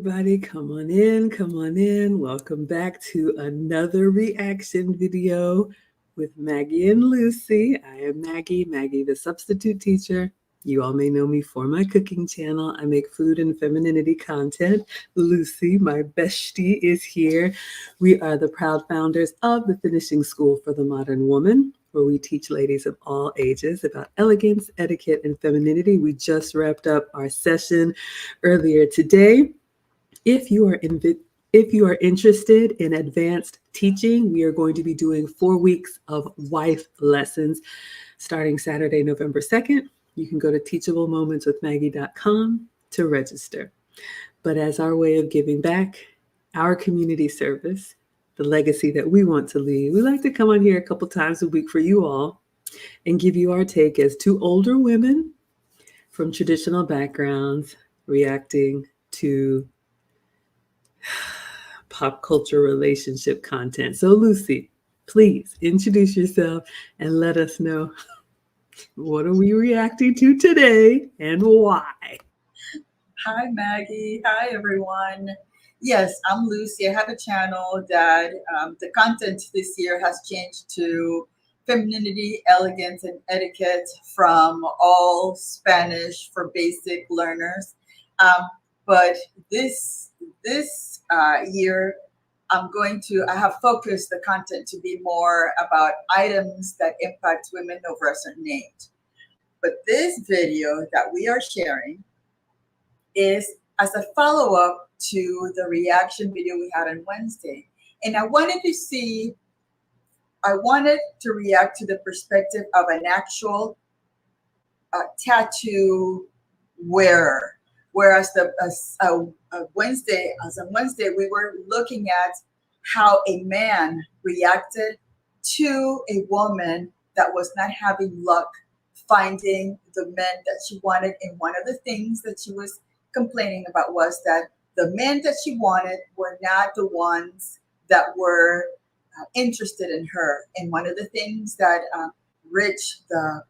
everybody. Come on in, come on in. Welcome back to another reaction video with Maggie and Lucy. I am Maggie, the substitute teacher. You all may know me for my cooking channel. I make food and femininity content. Lucy, my bestie, is here. We are the proud founders of the Finishing School for the Modern Woman, where we teach ladies of all ages about elegance, etiquette, and femininity. We just wrapped up our session earlier today. If you are interested in advanced teaching, we are going to be doing 4 weeks of wife lessons starting Saturday, November 2nd. You can go to teachablemomentswithmaggie.com to register. But as our way of giving back, our community service, the legacy that we want to leave, we like to come on here a couple times a week for you all and give you our take as two older women from traditional backgrounds reacting to pop culture relationship content. So Lucy, please introduce yourself and let us know, what are we reacting to today and why? Hi, Maggie. Hi, everyone. Yes, I'm Lucy. I have a channel that the content this year has changed to femininity, elegance, and etiquette from all Spanish for basic learners. But this year, I have focused the content to be more about items that impact women over a certain age. But this video that we are sharing is as a follow-up to the reaction video we had on Wednesday. And I wanted to react to the perspective of an actual tattoo wearer. Whereas on Wednesday, we were looking at how a man reacted to a woman that was not having luck finding the men that she wanted. And one of the things that she was complaining about was that the men that she wanted were not the ones that were interested in her. And one of the things that Rich, the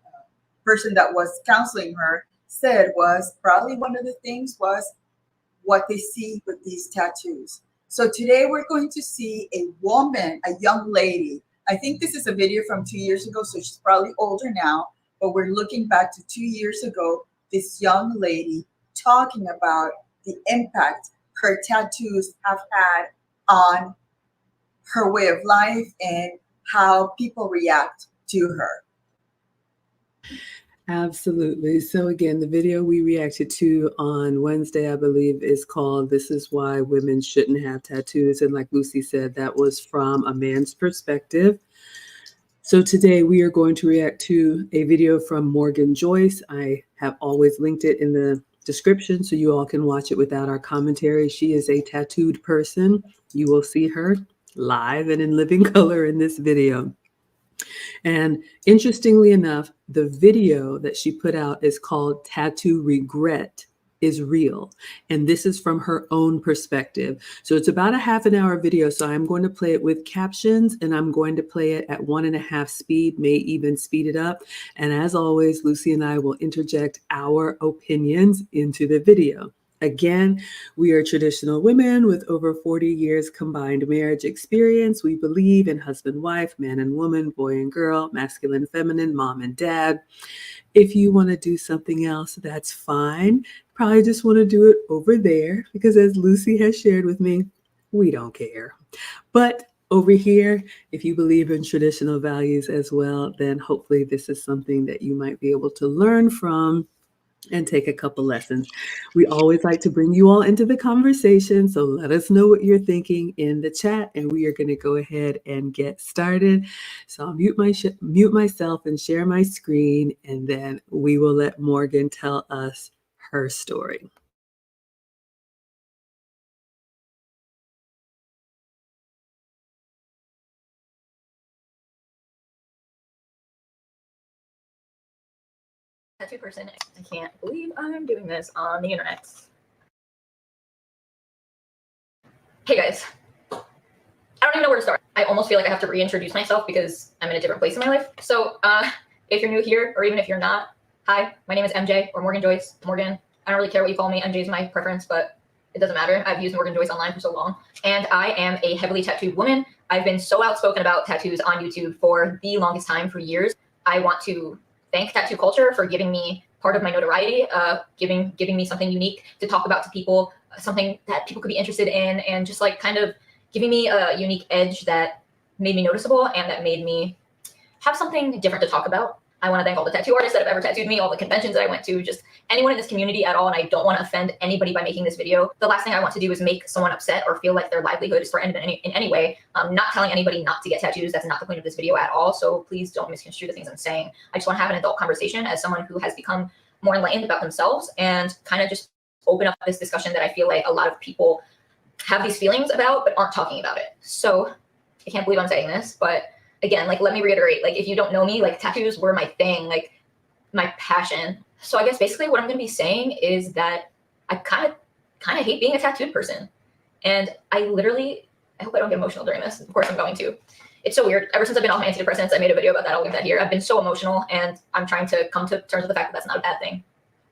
person that was counseling her, said was probably one of the things was what they see with these tattoos. So today we're going to see a woman, a young lady. I think this is a video from 2 years ago, so she's probably older now, but we're looking back to 2 years ago, this young lady talking about the impact her tattoos have had on her way of life and how people react to her. Absolutely. So again, the video we reacted to on Wednesday, I believe, is called "This Is Why Women Shouldn't Have Tattoos." And like Lucy said, that was from a man's perspective. So today we are going to react to a video from Morgan Joyce. I have always linked it in the description so you all can watch it without our commentary. She is a tattooed person. You will see her live and in living color in this video. And interestingly enough, the video that she put out is called "Tattoo Regret is Real." And this is from her own perspective. So it's about a half an hour video. So I'm going to play it with captions and I'm going to play it at 1.5 speed, may even speed it up. And as always, Lucy and I will interject our opinions into the video. Again, we are traditional women with over 40 years combined marriage experience. We believe in husband, wife, man and woman, boy and girl, masculine, feminine, mom and dad. If you want to do something else, that's fine. Probably just want to do it over there because, as Lucy has shared with me, we don't care. But over here, if you believe in traditional values as well, then hopefully this is something that you might be able to learn from and take a couple lessons. We always like to bring you all into the conversation, so let us know what you're thinking in the chat, and we are going to go ahead and get started. So I'll mute myself and share my screen, and then we will let Morgan tell us her story. Tattoo person. I can't believe I'm doing this on the internet. Hey guys, I don't even know where to start. I almost feel like I have to reintroduce myself because I'm in a different place in my life. So if you're new here, or even if you're not, hi, my name is MJ or Morgan Joyce. Morgan, I don't really care what you call me. MJ is my preference, but It doesn't matter. I've used Morgan Joyce online for so long. And I am a heavily tattooed woman. I've been so outspoken about tattoos on YouTube for the longest time, for years. I want to thank tattoo culture for giving me part of my notoriety, giving me something unique to talk about to people, something that people could be interested in, and just like kind of giving me a unique edge that made me noticeable and that made me have something different to talk about. I want to thank all the tattoo artists that have ever tattooed me, all the conventions that I went to, just anyone in this community at all. And I don't want to offend anybody by making this video. The last thing I want to do is make someone upset or feel like their livelihood is threatened in any way. Not telling anybody not to get tattoos. That's not the point of this video at all. So please don't misconstrue the things I'm saying. I just want to have an adult conversation as someone who has become more enlightened about themselves and kind of just open up this discussion that I feel like a lot of people have these feelings about but aren't talking about it. So I can't believe I'm saying this, but again, like, let me reiterate, like, if you don't know me, like, tattoos were my thing, like, my passion. So I guess basically what I'm going to be saying is that I kind of hate being a tattooed person. And I hope I don't get emotional during this. Of course I'm going to. It's so weird. Ever since I've been off my antidepressants, I made a video about that. I'll link that here. I've been so emotional, and I'm trying to come to terms with the fact that that's not a bad thing.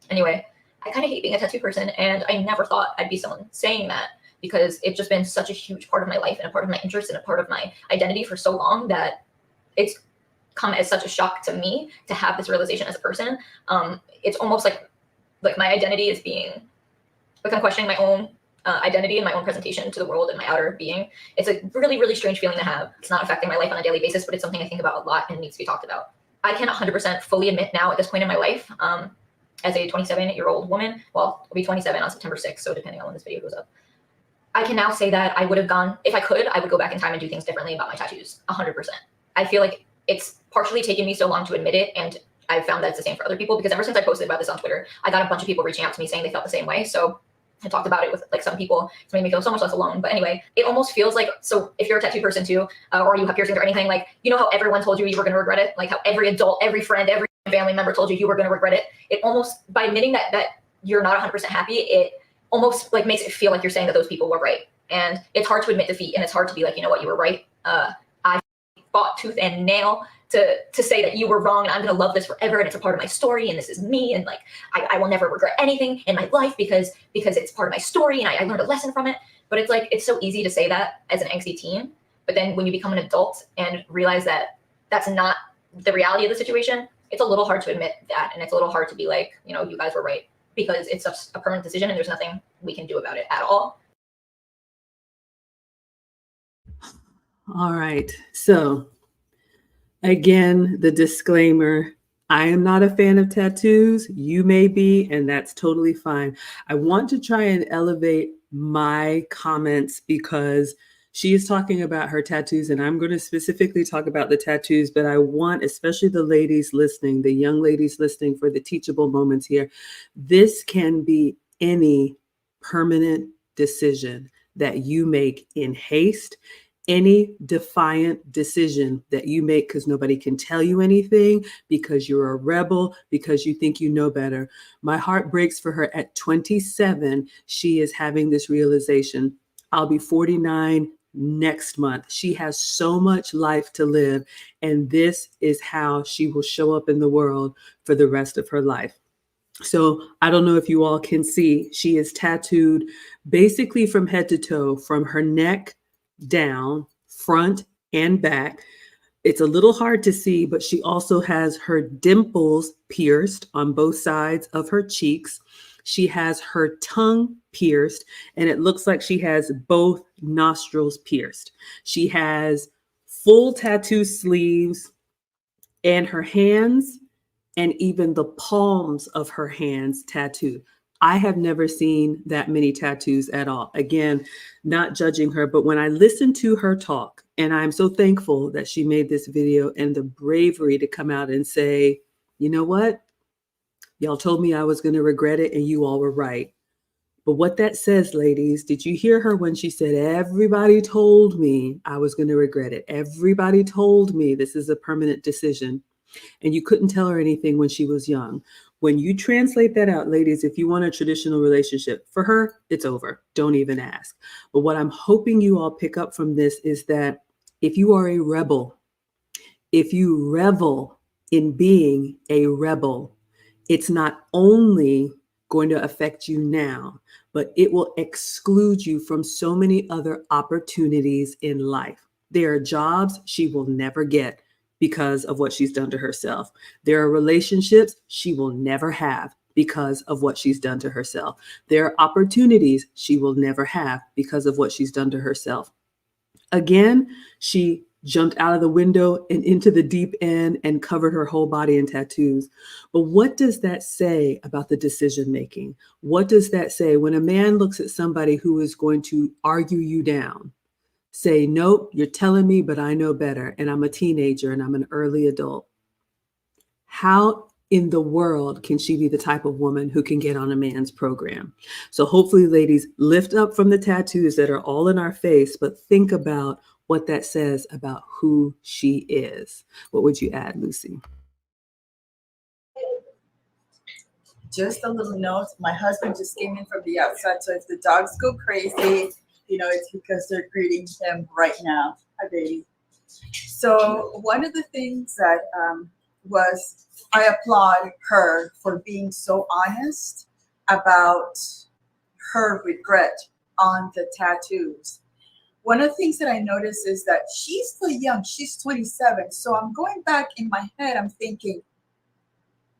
Anyway, I kind of hate being a tattoo person, and I never thought I'd be someone saying that, because it's just been such a huge part of my life and a part of my interest and a part of my identity for so long that it's come as such a shock to me to have this realization as a person. It's almost like my identity is being, like, I'm questioning my own identity and my own presentation to the world and my outer being. It's a really, really strange feeling to have. It's not affecting my life on a daily basis, but it's something I think about a lot and needs to be talked about. I can 100% fully admit now at this point in my life, as a 27-year-old woman, well, I'll be 27 on September 6th, so depending on when this video goes up, I can now say that I would have gone, if I could, I would go back in time and do things differently about my tattoos, 100%. I feel like it's partially taken me so long to admit it, and I've found that it's the same for other people, because ever since I posted about this on Twitter, I got a bunch of people reaching out to me saying they felt the same way. So I talked about it with, like, some people. It's made me feel so much less alone. But anyway, it almost feels like, so if you're a tattoo person too, or you have piercings or anything, like, you know how everyone told you were going to regret it? Like how every adult, every friend, every family member told you were going to regret it. It almost, by admitting that you're not 100% happy, it almost like makes it feel like you're saying that those people were right. And it's hard to admit defeat, and it's hard to be like, you know what, you were right. I fought tooth and nail to say that you were wrong, and I'm going to love this forever, and it's a part of my story, and this is me, and like I will never regret anything in my life because it's part of my story, and I learned a lesson from it. But it's like, it's so easy to say that as an angsty teen, but then when you become an adult and realize that that's not the reality of the situation, it's a little hard to admit that, and it's a little hard to be like, you know, you guys were right, because it's a permanent decision and there's nothing we can do about it at all. All right. So again, the disclaimer, I am not a fan of tattoos. You may be, and that's totally fine. I want to try and elevate my comments because she is talking about her tattoos, and I'm going to specifically talk about the tattoos, but I want, especially the ladies listening, the young ladies listening, for the teachable moments here. This can be any permanent decision that you make in haste, any defiant decision that you make because nobody can tell you anything, because you're a rebel, because you think you know better. My heart breaks for her. At 27, she is having this realization. I'll be 49 next month. She has so much life to live, and this is how she will show up in the world for the rest of her life. So I don't know if you all can see, she is tattooed basically from head to toe, from her neck down, front and back. It's a little hard to see, but she also has her dimples pierced on both sides of her cheeks. She has her tongue pierced, and it looks like she has both nostrils pierced. She has full tattoo sleeves, and her hands and even the palms of her hands tattooed. I have never seen that many tattoos at all. Again, not judging her, but when I listen to her talk, and I'm so thankful that she made this video and the bravery to come out and say, you know what? Y'all told me I was going to regret it, and you all were right. But what that says, ladies, did you hear her when she said, everybody told me I was going to regret it? Everybody told me this is a permanent decision. And you couldn't tell her anything when she was young. When you translate that out, ladies, if you want a traditional relationship, for her, it's over. Don't even ask. But what I'm hoping you all pick up from this is that if you are a rebel, if you revel in being a rebel, it's not only going to affect you now, but it will exclude you from so many other opportunities in life. There are jobs she will never get because of what she's done to herself. There are relationships she will never have because of what she's done to herself. There are opportunities she will never have because of what she's done to herself. Again, she jumped out of the window and into the deep end and covered her whole body in tattoos. But what does that say about the decision making? What does that say when a man looks at somebody who is going to argue you down? Say, nope, you're telling me, but I know better. And I'm a teenager and I'm an early adult. How in the world can she be the type of woman who can get on a man's program? So hopefully, ladies, lift up from the tattoos that are all in our face, but think about what that says about who she is. What would you add, Lucy? Just a little note. My husband just came in from the outside, so if the dogs go crazy, it's because they're greeting him right now. Hi, baby. So one of the things that was, I applaud her for being so honest about her regret on the tattoos. One of the things that I noticed is that she's still young. She's 27. So I'm going back in my head, I'm thinking,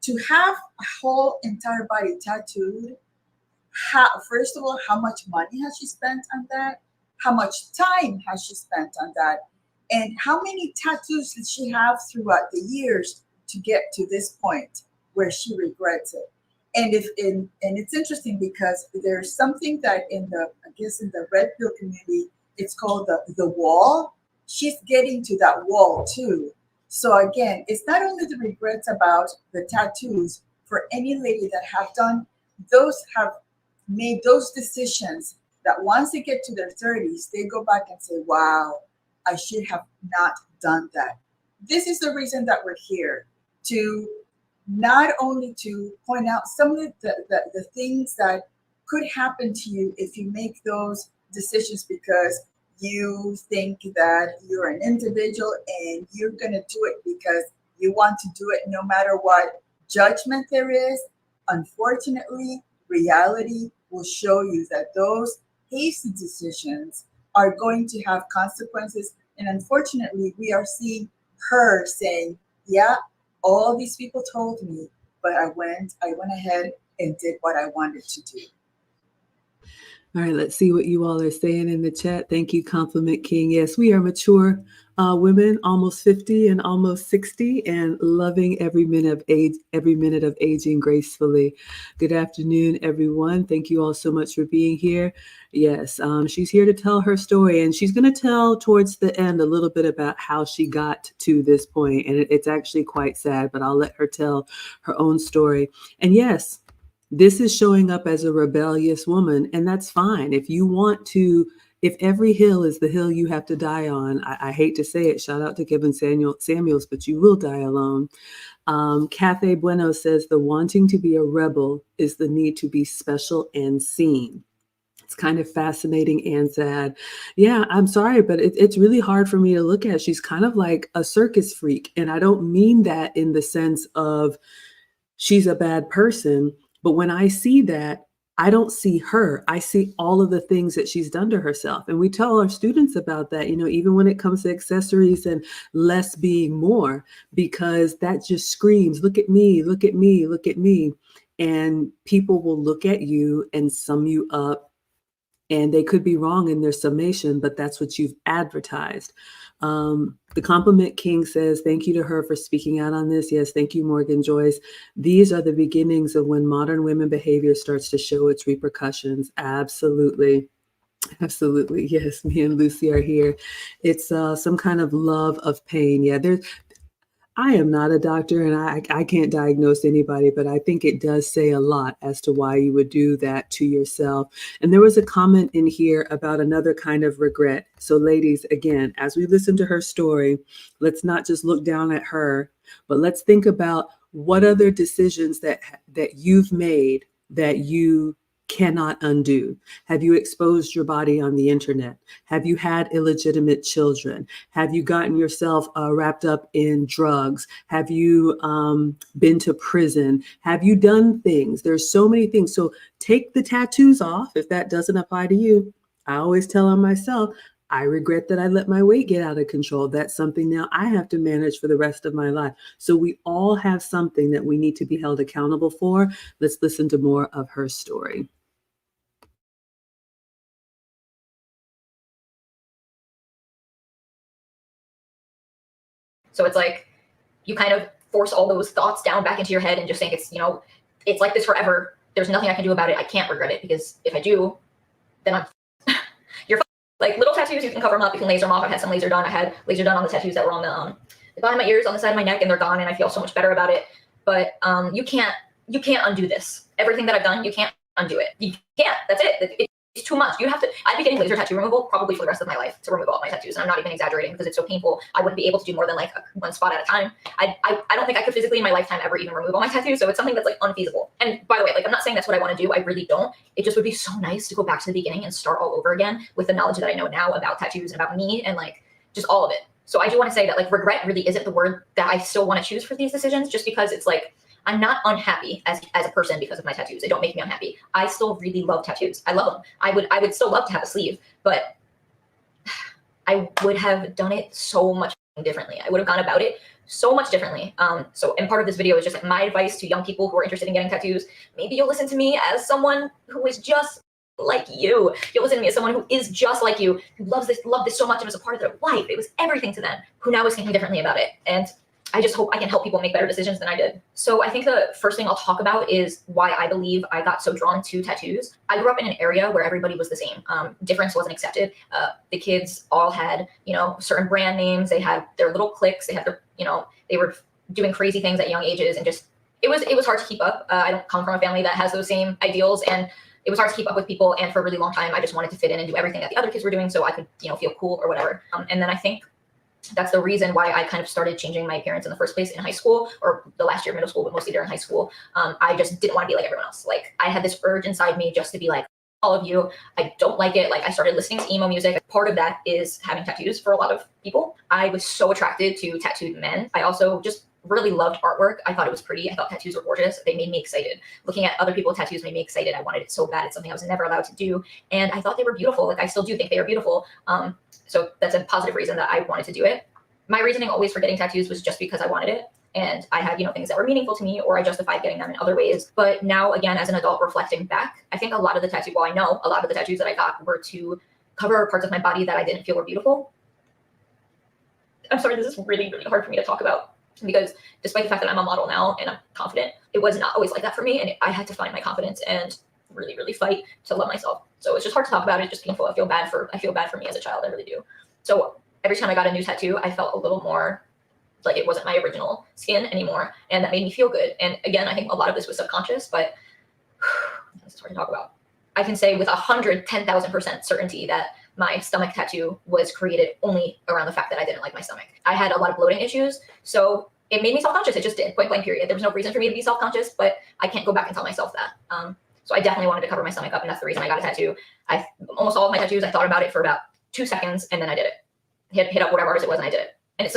to have a whole entire body tattooed, first of all, how much money has she spent on that? How much time has she spent on that? And how many tattoos did she have throughout the years to get to this point where she regrets it? And it's interesting because there's something that in the red pill community, it's called the wall. She's getting to that wall too. So again, it's not only the regrets about the tattoos. For any lady that have made those decisions that once they get to their 30s, they go back and say, wow, I should have not done that. This is the reason that we're here, to not only to point out some of the things that could happen to you if you make those decisions because you think that you're an individual and you're going to do it because you want to do it no matter what judgment there is. Unfortunately, reality will show you that those hasty decisions are going to have consequences. And unfortunately, we are seeing her saying, yeah, all these people told me, but I went ahead and did what I wanted to do. All right, let's see what you all are saying in the chat. Thank you, Compliment King. Yes, we are mature women, almost 50 and almost 60, and loving every minute of aging gracefully. Good afternoon, everyone. Thank you all so much for being here. Yes, she's here to tell her story, and she's going to tell towards the end a little bit about how she got to this point, and it's actually quite sad, but I'll let her tell her own story. And yes, this is showing up as a rebellious woman, and that's fine. If every hill is the hill you have to die on, I hate to say it, shout out to Kevin Samuels, but you will die alone. Cathay Bueno says the wanting to be a rebel is the need to be special and seen. It's kind of fascinating and sad. Yeah, I'm sorry, but it's really hard for me to look at. She's kind of like a circus freak, and I don't mean that in the sense of she's a bad person. But when I see that, I don't see her. I see all of the things that she's done to herself. And we tell our students about that, even when it comes to accessories and less being more, because that just screams, look at me, look at me, look at me. And people will look at you and sum you up. And they could be wrong in their summation, but that's what you've advertised. The Compliment King says, thank you to her for speaking out on this. Yes, thank you, Morgan Joyce. These are the beginnings of when modern women behavior starts to show its repercussions. Absolutely. Absolutely. Yes, me and Lucy are here. It's some kind of love of pain. Yeah, I am not a doctor and I can't diagnose anybody, but I think it does say a lot as to why you would do that to yourself. And there was a comment in here about another kind of regret. So ladies, again, as we listen to her story, let's not just look down at her, but let's think about what other decisions that you've made that you cannot undo? Have you exposed your body on the internet? Have you had illegitimate children? Have you gotten yourself wrapped up in drugs? Have you been to prison? Have you done things? There's so many things. So take the tattoos off if that doesn't apply to you. I always tell on myself, I regret that I let my weight get out of control. That's something now I have to manage for the rest of my life. So we all have something that we need to be held accountable for. Let's listen to more of her story. So it's like you kind of force all those thoughts down back into your head and just think it's, it's like this forever. There's nothing I can do about it. I can't regret it, because if I do, then I'm you're like little tattoos. You can cover them up. You can laser them off. I had some laser done. I had laser done on the tattoos that were on the bottom of my ears, on the side of my neck, and they're gone. And I feel so much better about it. But you can't undo this. Everything that I've done, you can't undo it. You can't. That's it. It's too much. I'd be getting laser tattoo removal probably for the rest of my life to remove all my tattoos. And I'm not even exaggerating, because it's so painful. I wouldn't be able to do more than like one spot at a time. I don't think I could physically in my lifetime ever even remove all my tattoos. So it's something that's like unfeasible. And by the way, like, I'm not saying that's what I want to do. I really don't. It just would be so nice to go back to the beginning and start all over again with the knowledge that I know now about tattoos and about me and like just all of it. So I do want to say that like regret really isn't the word that I still want to choose for these decisions, just because it's like, I'm not unhappy as a person because of my tattoos. They don't make me unhappy. I still really love tattoos. I love them. I would still love to have a sleeve, but I would have done it so much differently. I would have gone about it so much differently. And part of this video is just like my advice to young people who are interested in getting tattoos. Maybe you'll listen to me as someone who is just like you. You'll listen to me as someone who is just like you, who loved this so much. It was a part of their life. It was everything to them, who now is thinking differently about it. And I just hope I can help people make better decisions than I did. So I think the first thing I'll talk about is why I believe I got so drawn to tattoos. I grew up in an area where everybody was the same. Difference wasn't accepted. The kids all had, certain brand names. They had their little cliques. They had their, they were doing crazy things at young ages, and just, it was hard to keep up. I don't come from a family that has those same ideals, and it was hard to keep up with people. And for a really long time, I just wanted to fit in and do everything that the other kids were doing so I could, feel cool or whatever. And then I think that's the reason why I kind of started changing my appearance in the first place in high school, or the last year of middle school, but mostly during high school. I just didn't want to be like everyone else. Like, I had this urge inside me just to be like all of you. I don't like it. Like, I started listening to emo music. Part of that is having tattoos for a lot of people. I was so attracted to tattooed men. I also just really loved artwork. I thought it was pretty. I thought tattoos were gorgeous. They made me excited. Looking at other people's tattoos made me excited. I wanted it so bad. It's something I was never allowed to do. And I thought they were beautiful. Like, I still do think they are beautiful. So that's a positive reason that I wanted to do it. My reasoning always for getting tattoos was just because I wanted it. And I had, things that were meaningful to me, or I justified getting them in other ways. But now, again, as an adult reflecting back, I think a lot of the tattoos, I know a lot of the tattoos that I got were to cover parts of my body that I didn't feel were beautiful. I'm sorry, this is really, really hard for me to talk about, because despite the fact that I'm a model now and I'm confident, it was not always like that for me. And I had to find my confidence and really, really fight to love myself. So it's just hard to talk about it. It's just painful. I feel bad for me as a child. I really do. So every time I got a new tattoo, I felt a little more like it wasn't my original skin anymore. And that made me feel good. And again, I think a lot of this was subconscious, but this is hard to talk about. I can say with 110,000% certainty that my stomach tattoo was created only around the fact that I didn't like my stomach. I had a lot of bloating issues, so it made me self-conscious. It just did, point blank period. There was no reason for me to be self-conscious, but I can't go back and tell myself that. So I definitely wanted to cover my stomach up, and that's the reason I got a tattoo. Almost all of my tattoos, I thought about it for about 2 seconds, and then I did it. Hit up whatever artist it was, and I did it. And it's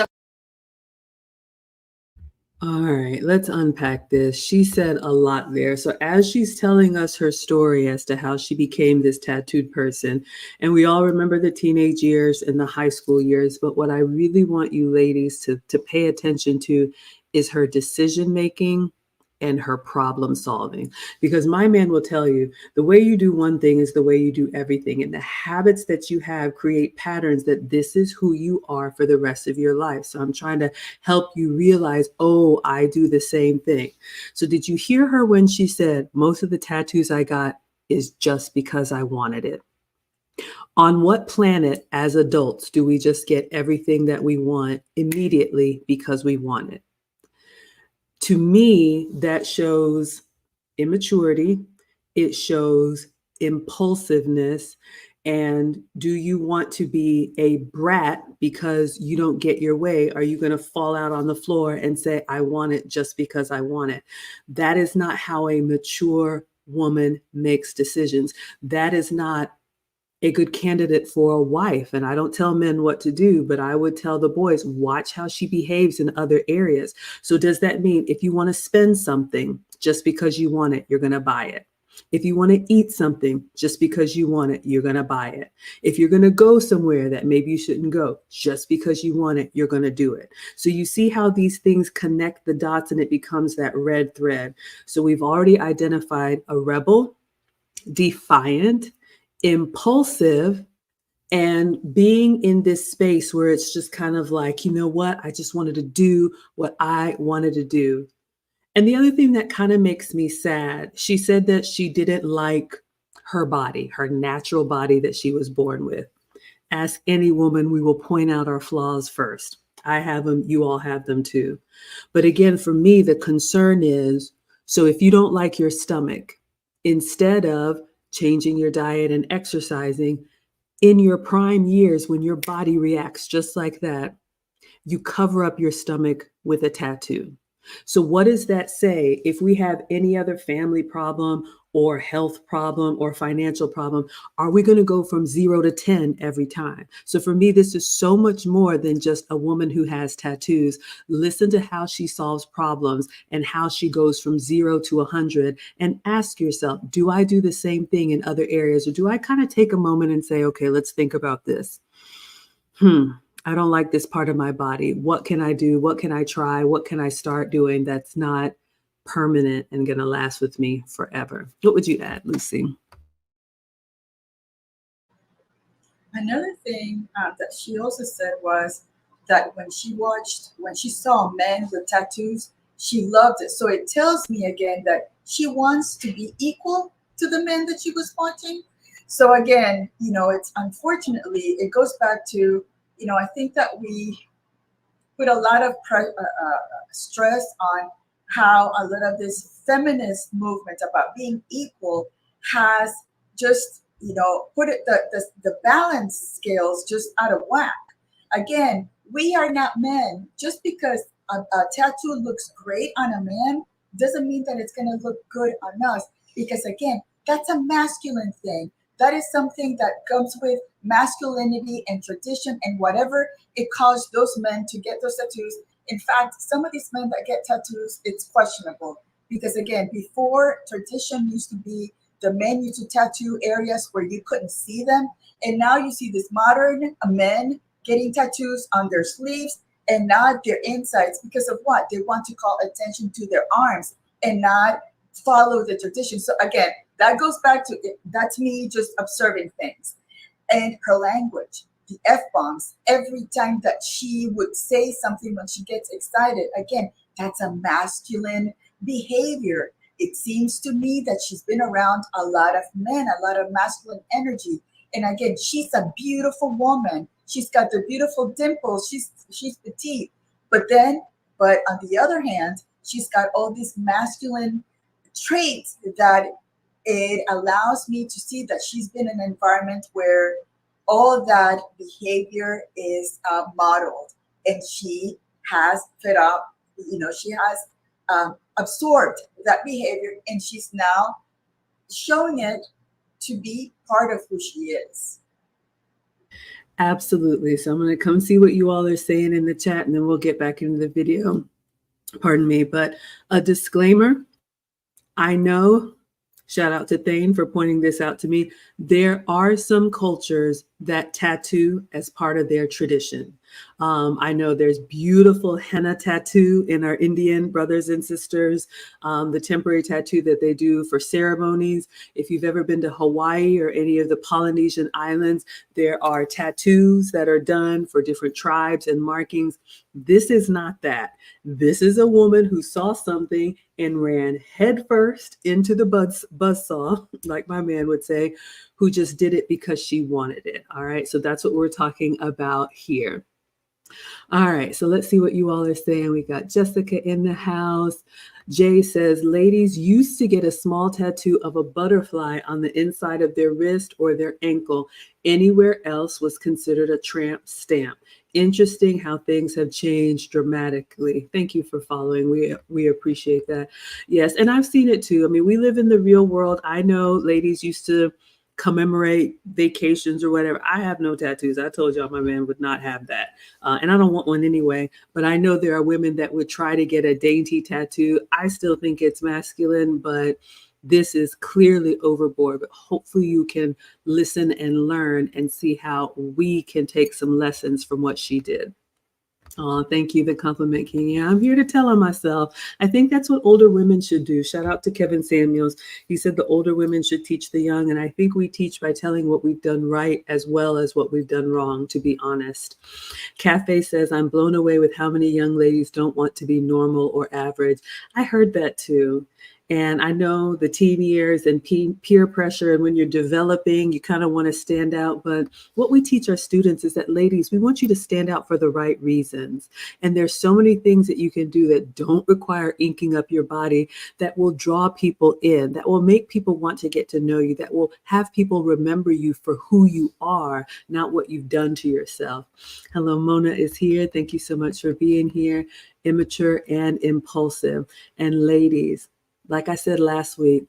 All right, let's unpack this. She said a lot there. So as she's telling us her story as to how she became this tattooed person, and we all remember the teenage years and the high school years, but what I really want you ladies to pay attention to is her decision making and her problem solving. Because my man will tell you, the way you do one thing is the way you do everything. And the habits that you have create patterns that this is who you are for the rest of your life. So I'm trying to help you realize, oh, I do the same thing. So did you hear her when she said, most of the tattoos I got is just because I wanted it? On what planet as adults do we just get everything that we want immediately because we want it? To me, that shows immaturity. It shows impulsiveness. And do you want to be a brat because you don't get your way? Are you going to fall out on the floor and say, I want it just because I want it? That is not how a mature woman makes decisions. That is not a good candidate for a wife. And I don't tell men what to do, but I would tell the boys, watch how she behaves in other areas. So does that mean if you want to spend something just because you want it, you're going to buy it? If you want to eat something just because you want it, you're going to buy it. If you're going to go somewhere that maybe you shouldn't go, just because you want it, you're going to do it. So you see how these things connect the dots and it becomes that red thread. So we've already identified a rebel, defiant, impulsive, and being in this space where it's just kind of like, you know what, I just wanted to do what I wanted to do. And the other thing that kind of makes me sad, she said that she didn't like her body, her natural body that she was born with. Ask any woman, we will point out our flaws first. I have them, you all have them too. But again, for me, the concern is, so if you don't like your stomach, instead of changing your diet and exercising, in your prime years when your body reacts just like that, you cover up your stomach with a tattoo. So what does that say? If we have any other family problem or health problem or financial problem, are we going to go from 0 to 10 every time? So for me, this is so much more than just a woman who has tattoos. Listen to how she solves problems and how she goes from 0 to 100, and ask yourself, do I do the same thing in other areas? Or do I kind of take a moment and say, okay, let's think about this. I don't like this part of my body. What can I do? What can I try? What can I start doing that's not permanent and going to last with me forever? What would you add, Lucy? Another thing that she also said was that when she saw men with tattoos, she loved it. So it tells me again that she wants to be equal to the men that she was watching. So again, it's unfortunately, it goes back to, I think that we put a lot of stress on how a lot of this feminist movement about being equal has just, put it the balance scales just out of whack. Again, we are not men. Just because a tattoo looks great on a man doesn't mean that it's going to look good on us. Because again, that's a masculine thing. That is something that comes with masculinity and tradition and whatever it caused those men to get those tattoos. In fact, some of these men that get tattoos, it's questionable. Because again, before, tradition used to be the men used to tattoo areas where you couldn't see them. And now you see this modern men getting tattoos on their sleeves and not their insides. Because of what? They want to call attention to their arms and not follow the tradition. So again, that goes back to it. That's me just observing things. And her language, the F-bombs, every time that she would say something when she gets excited, again, that's a masculine behavior. It seems to me that she's been around a lot of men, a lot of masculine energy. And again, she's a beautiful woman. She's got the beautiful dimples. She's petite. But on the other hand, she's got all these masculine traits that it allows me to see that she's been in an environment where all that behavior is modeled, and she has fed up, she has absorbed that behavior, and she's now showing it to be part of who she is. Absolutely. So I'm going to come see what you all are saying in the chat, and then we'll get back into the video. Pardon me, but a disclaimer. I know, shout out to Thane for pointing this out to me, there are some cultures that tattoo as part of their tradition. I know there's beautiful henna tattoo in our Indian brothers and sisters, the temporary tattoo that they do for ceremonies. If you've ever been to Hawaii or any of the Polynesian islands, there are tattoos that are done for different tribes and markings. This is not that. This is a woman who saw something and ran headfirst into the buzzsaw, like my man would say, who just did it because she wanted it. All right. So that's what we're talking about here. All right, so let's see what you all are saying. We got Jessica in the house. Jay says, ladies used to get a small tattoo of a butterfly on the inside of their wrist or their ankle. Anywhere else was considered a tramp stamp. Interesting how things have changed dramatically. Thank you for following. We appreciate that. Yes, and I've seen it too. I mean, we live in the real world. I know ladies used to commemorate vacations or whatever. I have no tattoos. I told y'all my man would not have that. And I don't want one anyway. But I know there are women that would try to get a dainty tattoo. I still think it's masculine, but this is clearly overboard. But hopefully you can listen and learn and see how we can take some lessons from what she did. Oh, thank you, the compliment king. Yeah, I'm here to tell on myself. I think that's what older women should do. Shout out to Kevin Samuels. He said the older women should teach the young. And I think we teach by telling what we've done right as well as what we've done wrong, to be honest. Cafe says, I'm blown away with how many young ladies don't want to be normal or average. I heard that too. And I know the teen years and peer pressure, and when you're developing, you kind of want to stand out. But what we teach our students is that, ladies, we want you to stand out for the right reasons. And there's so many things that you can do that don't require inking up your body, that will draw people in, that will make people want to get to know you, that will have people remember you for who you are, not what you've done to yourself. Hello, Mona is here. Thank you so much for being here. Immature and impulsive. And ladies, like I said last week,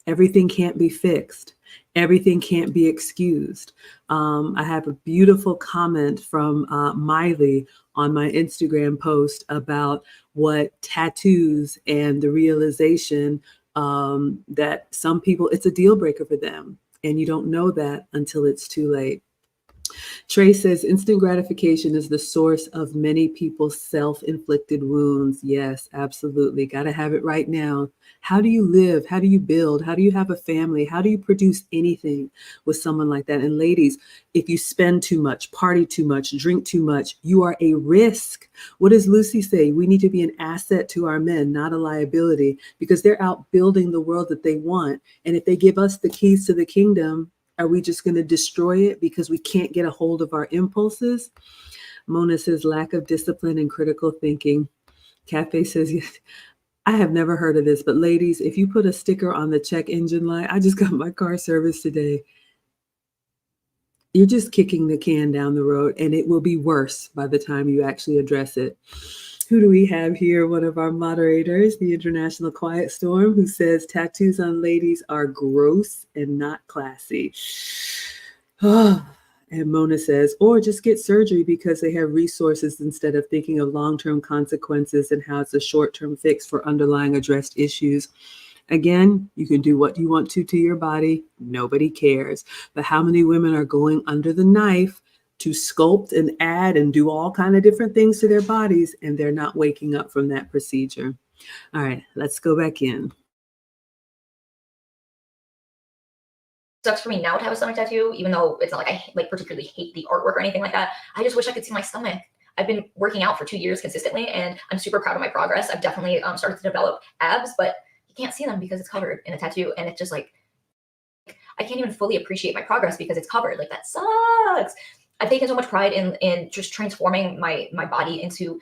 everything can't be fixed. Everything can't be excused. I have a beautiful comment from Miley on my Instagram post about what tattoos and the realization that some people, it's a deal breaker for them. And you don't know that until it's too late. Trey says instant gratification is the source of many people's self-inflicted wounds. Yes, absolutely. Got to have it right now. How do you live? How do you build? How do you have a family? How do you produce anything with someone like that? And ladies, if you spend too much, party too much, drink too much, you are a risk. What does Lucy say? We need to be an asset to our men, not a liability, because they're out building the world that they want. And if they give us the keys to the kingdom, are we just going to destroy it because we can't get a hold of our impulses? Mona says lack of discipline and critical thinking. Cafe says, yes, I have never heard of this, but ladies, if you put a sticker on the check engine light, I just got my car serviced today. You're just kicking the can down the road, and it will be worse by the time you actually address it. Who do we have here? One of our moderators, the International Quiet Storm, who says tattoos on ladies are gross and not classy. And Mona says, or just get surgery because they have resources instead of thinking of long-term consequences and how it's a short-term fix for underlying addressed issues. Again, you can do what you want to your body. Nobody cares. But how many women are going under the knife to sculpt and add and do all kind of different things to their bodies, and they're not waking up from that procedure? All right, let's go back in. Sucks for me now to have a stomach tattoo, even though it's not like I particularly hate the artwork or anything like that. I just wish I could see my stomach. I've been working out for 2 years consistently, and I'm super proud of my progress. I've definitely started to develop abs, but you can't see them because it's covered in a tattoo, and it's just like I can't even fully appreciate my progress because it's covered. Like, that sucks. I've taken so much pride in just transforming my body into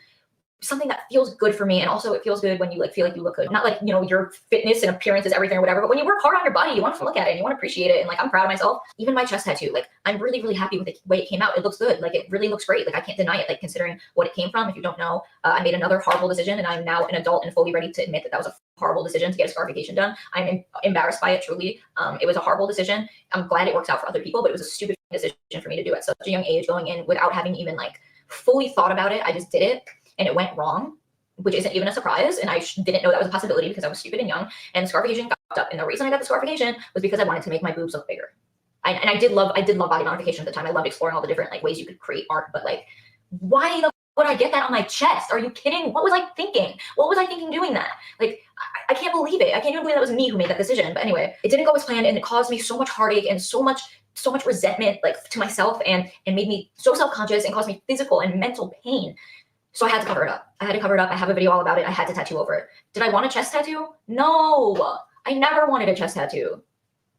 something that feels good for me. And also it feels good when you feel like you look good. Not like, your fitness and appearance is everything or whatever, but when you work hard on your body, you want to look at it and you want to appreciate it. And I'm proud of myself. Even my chest tattoo, I'm really, really happy with the way it came out. It looks good. It really looks great. I can't deny it, considering what it came from. If you don't know, I made another horrible decision, and I'm now an adult and fully ready to admit that that was a horrible decision to get a scarification done. I'm embarrassed by it, truly. It was a horrible decision. I'm glad it works out for other people, but it was a stupid decision for me to do at such a young age, going in without having even fully thought about it. I just did it and it went wrong, which isn't even a surprise. And I didn't know that was a possibility because I was stupid and young, and scarification got up. And the reason I got the scarification was because I wanted to make my boobs look bigger. I did love body modification at the time. I loved exploring all the different ways you could create art, but why the would I get that on my chest? Are you kidding? What was I thinking? What was I thinking doing that? I can't believe it. I can't even believe that was me who made that decision. But anyway, it didn't go as planned, and it caused me so much heartache and so much resentment to myself, and made me so self-conscious and caused me physical and mental pain. So I had to cover it up. I have a video all about it. I had to tattoo over it. Did I want a chest tattoo? No, I never wanted a chest tattoo.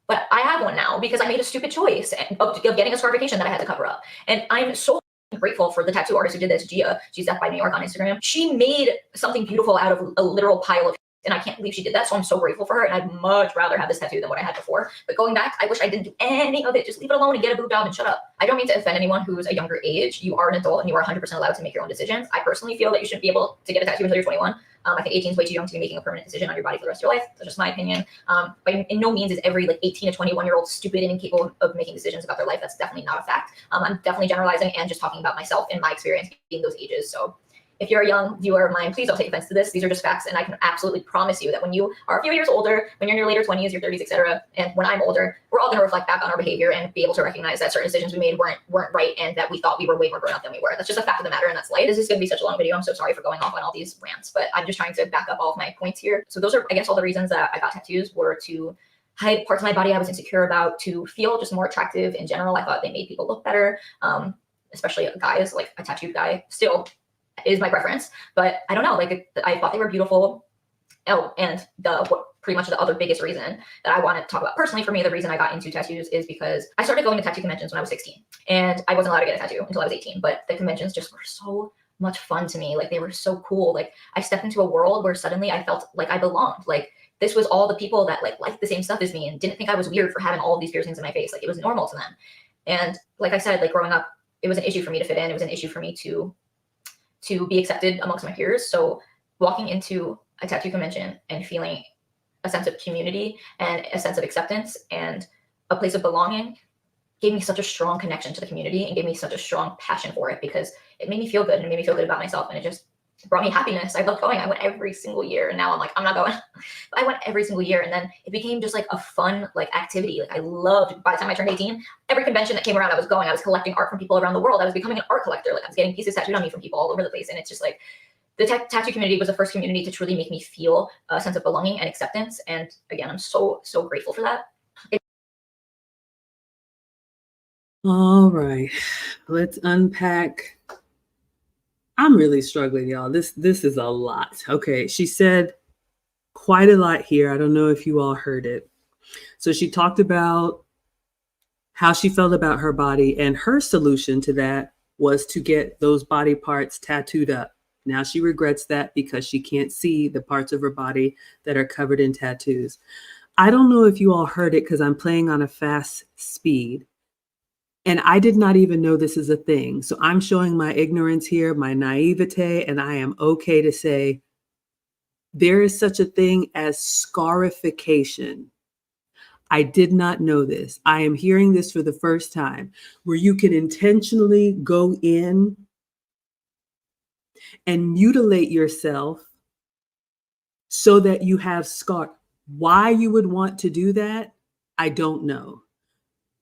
But I have one now because I made a stupid choice of getting a scarification that I had to cover up. And I'm so grateful for the tattoo artist who did this, Gia. She's Death by New York on Instagram. She made something beautiful out of a literal pile of and I can't believe she did that. So I'm so grateful for her, and I'd much rather have this tattoo than what I had before. But going back, I wish I didn't do any of it. Just leave it alone and get a boob job and shut up. I don't mean to offend anyone who's a younger age. You are an adult and you are 100% allowed to make your own decisions. I personally feel that you shouldn't be able to get a tattoo until you're 21. I think 18 is way too young to be making a permanent decision on your body for the rest of your life. That's just my opinion. But in no means is every like 18 to 21-year-old stupid and incapable of making decisions about their life. That's definitely not a fact. I'm definitely generalizing and just talking about myself and my experience being those ages. So if you're a young viewer of mine, please don't take offense to this. These are just facts, and I can absolutely promise you that when you are a few years older, when you're in your later 20s, your 30s, etc., and when I'm older, we're all going to reflect back on our behavior and be able to recognize that certain decisions we made weren't right, and that we thought we were way more grown up than we were. That's just a fact of the matter, and that's life. This is going to be such a long video. I'm so sorry for going off on all these rants, but I'm just trying to back up all of my points here. So those are, I guess, all the reasons that I got tattoos were to hide parts of my body I was insecure about, to feel just more attractive in general. I thought they made people look better, especially guys. Like a tattooed guy still is my preference, but I don't know, like I thought they were beautiful. Oh, and pretty much the other biggest reason that I want to talk about personally for me, the reason I got into tattoos is because I started going to tattoo conventions when I was 16, and I wasn't allowed to get a tattoo until I was 18, but the conventions just were so much fun to me. Like they were so cool. Like I stepped into a world where suddenly I felt like I belonged. Like this was all the people that liked the same stuff as me and didn't think I was weird for having all of these piercings in my face. Like it was normal to them. And like I said, like growing up, it was an issue for me to fit in. It was an issue for me to be accepted amongst my peers. So walking into a tattoo convention and feeling a sense of community and a sense of acceptance and a place of belonging gave me such a strong connection to the community and gave me such a strong passion for it, because it made me feel good and it made me feel good about myself, and it just brought me happiness. I loved going. I went every single year, and now I'm like, I'm not going. But I went every single year, and then it became just like a fun activity. Like I loved, by the time I turned 18, every convention that came around, I was going. I was collecting art from people around the world. I was becoming an art collector. Like I was getting pieces tattooed on me from people all over the place, and it's just like the tattoo community was the first community to truly make me feel a sense of belonging and acceptance. And again, I'm so grateful for that. All right, let's unpack. I'm really struggling, y'all. This is a lot. Okay, she said quite a lot here. I don't know if you all heard it. So she talked about how she felt about her body, and her solution to that was to get those body parts tattooed up. Now she regrets that because she can't see the parts of her body that are covered in tattoos. I don't know if you all heard it because I'm playing on a fast speed. And I did not even know this is a thing. So I'm showing my ignorance here, my naivete, and I am okay to say there is such a thing as scarification. I did not know this. I am hearing this for the first time, where you can intentionally go in and mutilate yourself so that you have scar. Why you would want to do that, I don't know.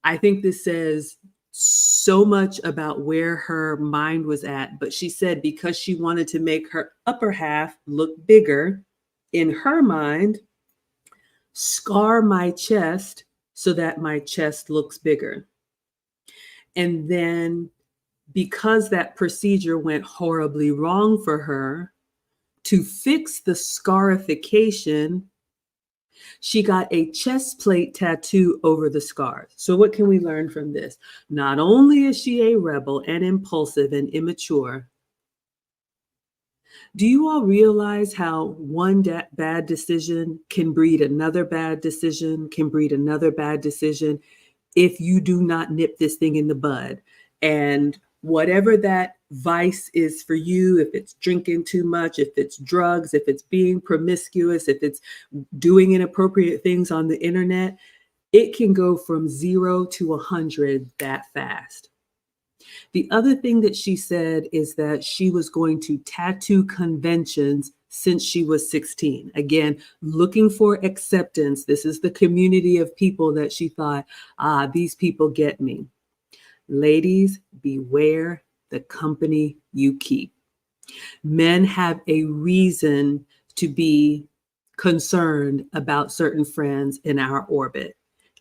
I think this says so much about where her mind was at, but she said because she wanted to make her upper half look bigger, in her mind, scar my chest so that my chest looks bigger. And then because that procedure went horribly wrong for her, to fix the scarification, she got a chest plate tattoo over the scars. So what can we learn from this? Not only is she a rebel and impulsive and immature, do you all realize how one bad decision can breed another bad decision, can breed another bad decision if you do not nip this thing in the bud? And whatever that vice is for you, if it's drinking too much, if it's drugs, if it's being promiscuous, if it's doing inappropriate things on the internet, it can go from 0 to 100 that fast. The other thing that she said is that she was going to tattoo conventions since she was 16. Again, looking for acceptance. This is the community of people that she thought, these people get me. Ladies, beware the company you keep. Men have a reason to be concerned about certain friends in our orbit.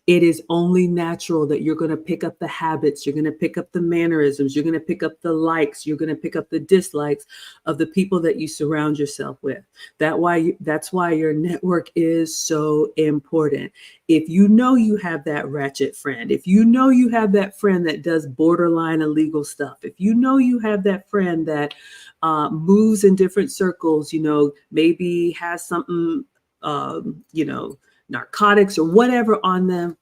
It is only natural that you're going to pick up the habits, you're going to pick up the mannerisms, you're going to pick up the likes, you're going to pick up the dislikes of the people that you surround yourself with. That's why your network is so important. If you know you have that ratchet friend, if you know you have that friend that does borderline illegal stuff, if you know you have that friend that moves in different circles, maybe has something narcotics or whatever on them,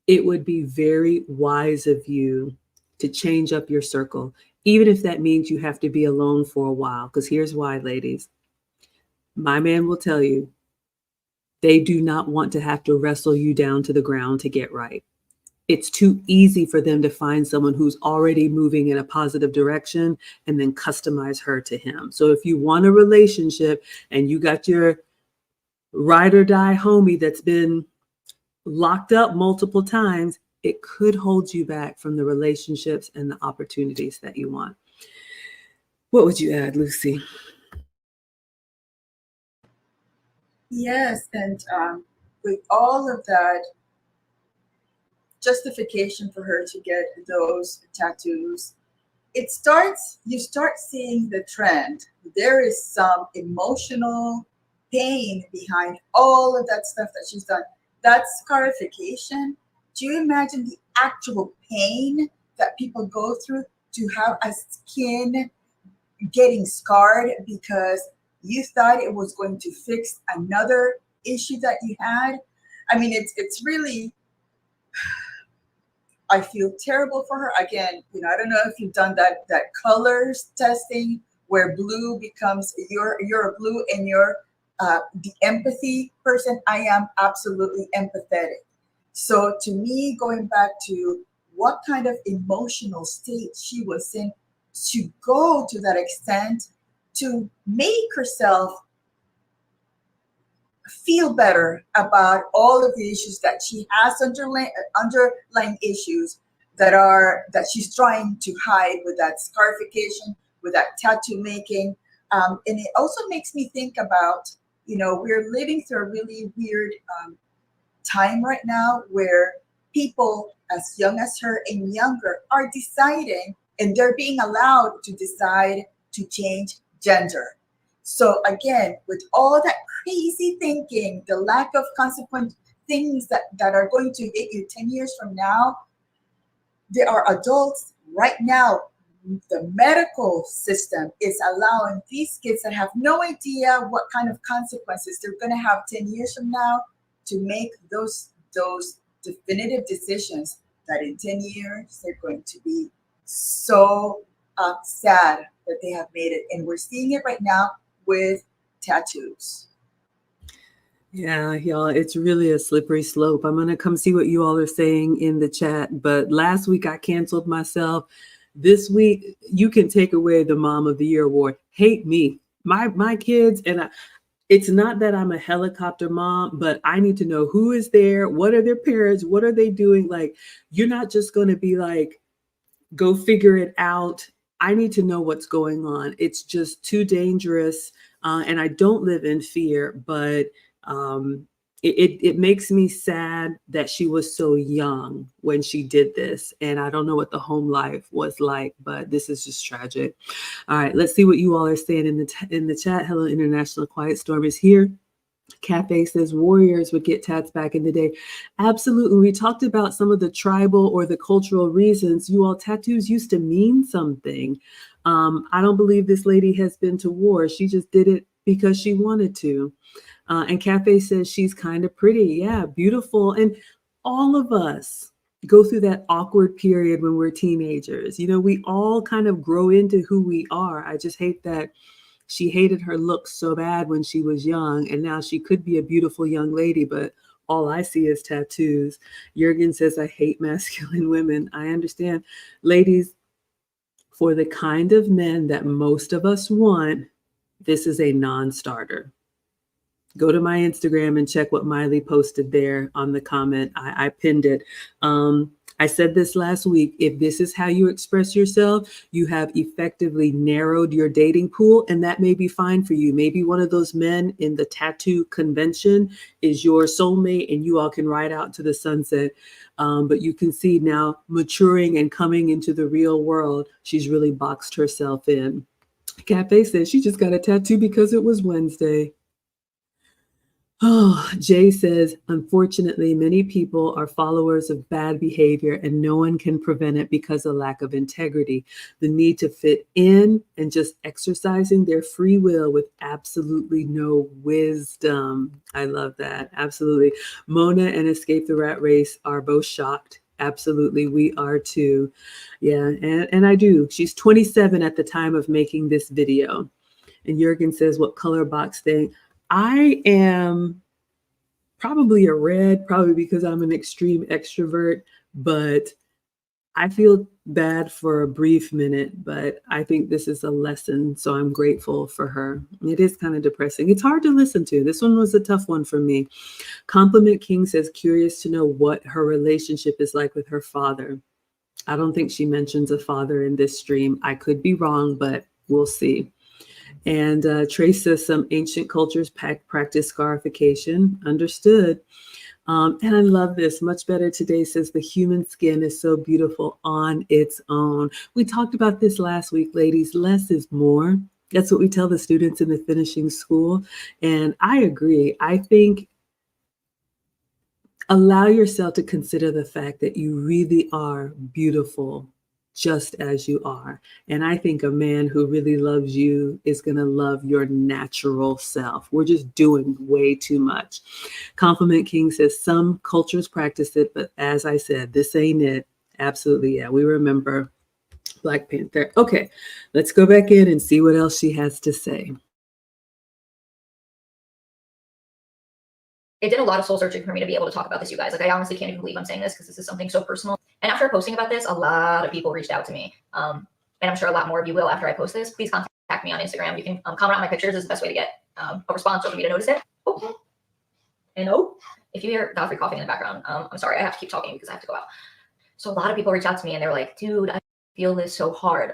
it would be very wise of you to change up your circle, even if that means you have to be alone for a while. Because here's why, ladies. My man will tell you, they do not want to have to wrestle you down to the ground to get right. It's too easy for them to find someone who's already moving in a positive direction and then customize her to him. So if you want a relationship and you got your ride or die homie that's been locked up multiple times, it could hold you back from the relationships and the opportunities that you want. What would you add, Lucy? Yes, and with all of that justification for her to get those tattoos, you start seeing the trend. There is some emotional pain behind all of that stuff that she's done. That scarification, do you imagine the actual pain that people go through to have a skin getting scarred because you thought it was going to fix another issue that you had? I mean, it's really, I feel terrible for her. Again, I don't know if you've done that colors testing where blue becomes you're a blue and you're the empathy person. I am absolutely empathetic. So to me, going back to what kind of emotional state she was in to go to that extent to make herself feel better about all of the issues that she has, underlying issues that she's trying to hide with that scarification, with that tattoo making. And it also makes me think about, we're living through a really weird time right now where people as young as her and younger are deciding, and they're being allowed to decide to change gender. So again, with all that crazy thinking, the lack of consequent things that are going to hit you 10 years from now, there are adults right now. The medical system is allowing these kids that have no idea what kind of consequences they're going to have 10 years from now to make those definitive decisions that in 10 years they're going to be so sad that they have made it. And we're seeing it right now with tattoos. Yeah, y'all, it's really a slippery slope. I'm going to come see what you all are saying in the chat. But last week I canceled myself. This week, you can take away the Mom of the Year award. Hate me. My kids, and it's not that I'm a helicopter mom, but I need to know who is there, what are their parents, what are they doing? Like, you're not just going to be like, go figure it out. I need to know what's going on. It's just too dangerous. And I don't live in fear, but it makes me sad that she was so young when she did this. And I don't know what the home life was like, but this is just tragic. All right, let's see what you all are saying in the chat. Hello, International Quiet Storm is here. Cafe says warriors would get tats back in the day. Absolutely. We talked about some of the tribal or the cultural reasons. You all, tattoos used to mean something. I don't believe this lady has been to war. She just did it because she wanted to. And Cafe says she's kind of pretty. Yeah, beautiful. And all of us go through that awkward period when we're teenagers. We all kind of grow into who we are. I just hate that she hated her looks so bad when she was young, and now she could be a beautiful young lady, but all I see is tattoos. Jurgen says, I hate masculine women. I understand. Ladies, for the kind of men that most of us want, this is a non-starter. Go to my Instagram and check what Miley posted there on the comment. I pinned it. I said this last week. If this is how you express yourself, you have effectively narrowed your dating pool, and that may be fine for you. Maybe one of those men in the tattoo convention is your soulmate and you all can ride out to the sunset. But you can see now, maturing and coming into the real world, she's really boxed herself in. Cafe says she just got a tattoo because it was Wednesday. Oh, Jay says, unfortunately, many people are followers of bad behavior and no one can prevent it because of lack of integrity. The need to fit in and just exercising their free will with absolutely no wisdom. I love that. Absolutely. Mona and Escape the Rat Race are both shocked. Absolutely. We are too. Yeah. And I do. She's 27 at the time of making this video. And Jurgen says, what color box thing? I am probably a red, probably because I'm an extreme extrovert, but I feel bad for a brief minute, but I think this is a lesson. So I'm grateful for her. It is kind of depressing. It's hard to listen to. This one was a tough one for me. Compliment King says, curious to know what her relationship is like with her father. I don't think she mentions a father in this stream. I could be wrong, but we'll see. And Trace says some ancient cultures practice scarification. Understood. And I love this. Much better today says the human skin is so beautiful on its own. We talked about this last week, ladies. Less is more. That's what we tell the students in the finishing school. And I agree. I think allow yourself to consider the fact that you really are beautiful just as you are. And I think a man who really loves you is going to love your natural self. We're just doing way too much. Compliment King says some cultures practice it, but as I said, this ain't it. Absolutely. Yeah, we remember Black Panther. Okay, let's go back in and see what else she has to say. It did a lot of soul searching for me to be able to talk about this, you guys. Like, I honestly can't even believe I'm saying this because this is something so personal. And after posting about this, a lot of people reached out to me. And I'm sure a lot more of you will after I post this. Please contact me on Instagram. You can comment on my pictures. Is the best way to get a response or for me to notice it. Oh. And if you hear Godfrey coughing in the background, I'm sorry. I have to keep talking because I have to go out. So a lot of people reached out to me and they were like, dude, I feel this so hard.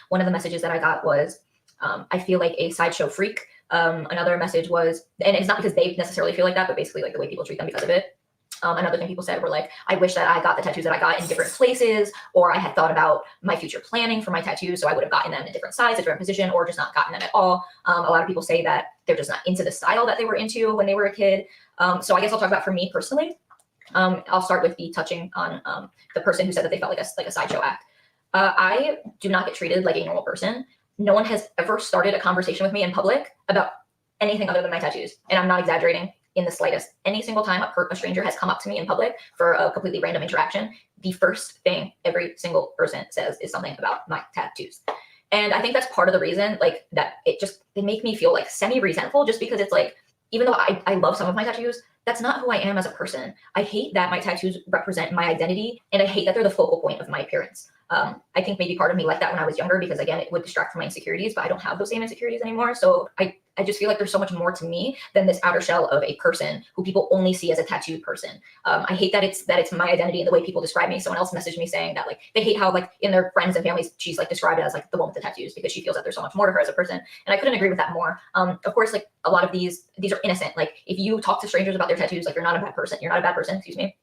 One of the messages that I got was, I feel like a sideshow freak. Another message was, and it's not because they necessarily feel like that, but basically like the way people treat them because of it. Another thing people said were like, I wish that I got the tattoos that I got in different places, or I had thought about my future planning for my tattoos, so I would have gotten them in a different size, a different position, or just not gotten them at all. A lot of people say that they're just not into the style that they were into when they were a kid. So I guess I'll talk about for me personally. I'll start with the touching on the person who said that they felt like a sideshow act. I do not get treated like a normal person. No one has ever started a conversation with me in public about anything other than my tattoos. And I'm not exaggerating in the slightest. Any single time a stranger has come up to me in public for a completely random interaction, the first thing every single person says is something about my tattoos. And I think that's part of the reason, like, that they make me feel like semi-resentful, just because it's like, even though I love some of my tattoos, that's not who I am as a person. I hate that my tattoos represent my identity, and I hate that they're the focal point of my appearance. I think maybe part of me liked that when I was younger because, again, it would distract from my insecurities, but I don't have those same insecurities anymore. So I just feel like there's so much more to me than this outer shell of a person who people only see as a tattooed person. I hate that it's my identity and the way people describe me. Someone else messaged me saying that, like, they hate how, like, in their friends and families, she's like described as like the one with the tattoos because she feels that there's so much more to her as a person. And I couldn't agree with that more. Of course, like, a lot of these are innocent. Like, if you talk to strangers about their tattoos, like, you're not a bad person. You're not a bad person, excuse me.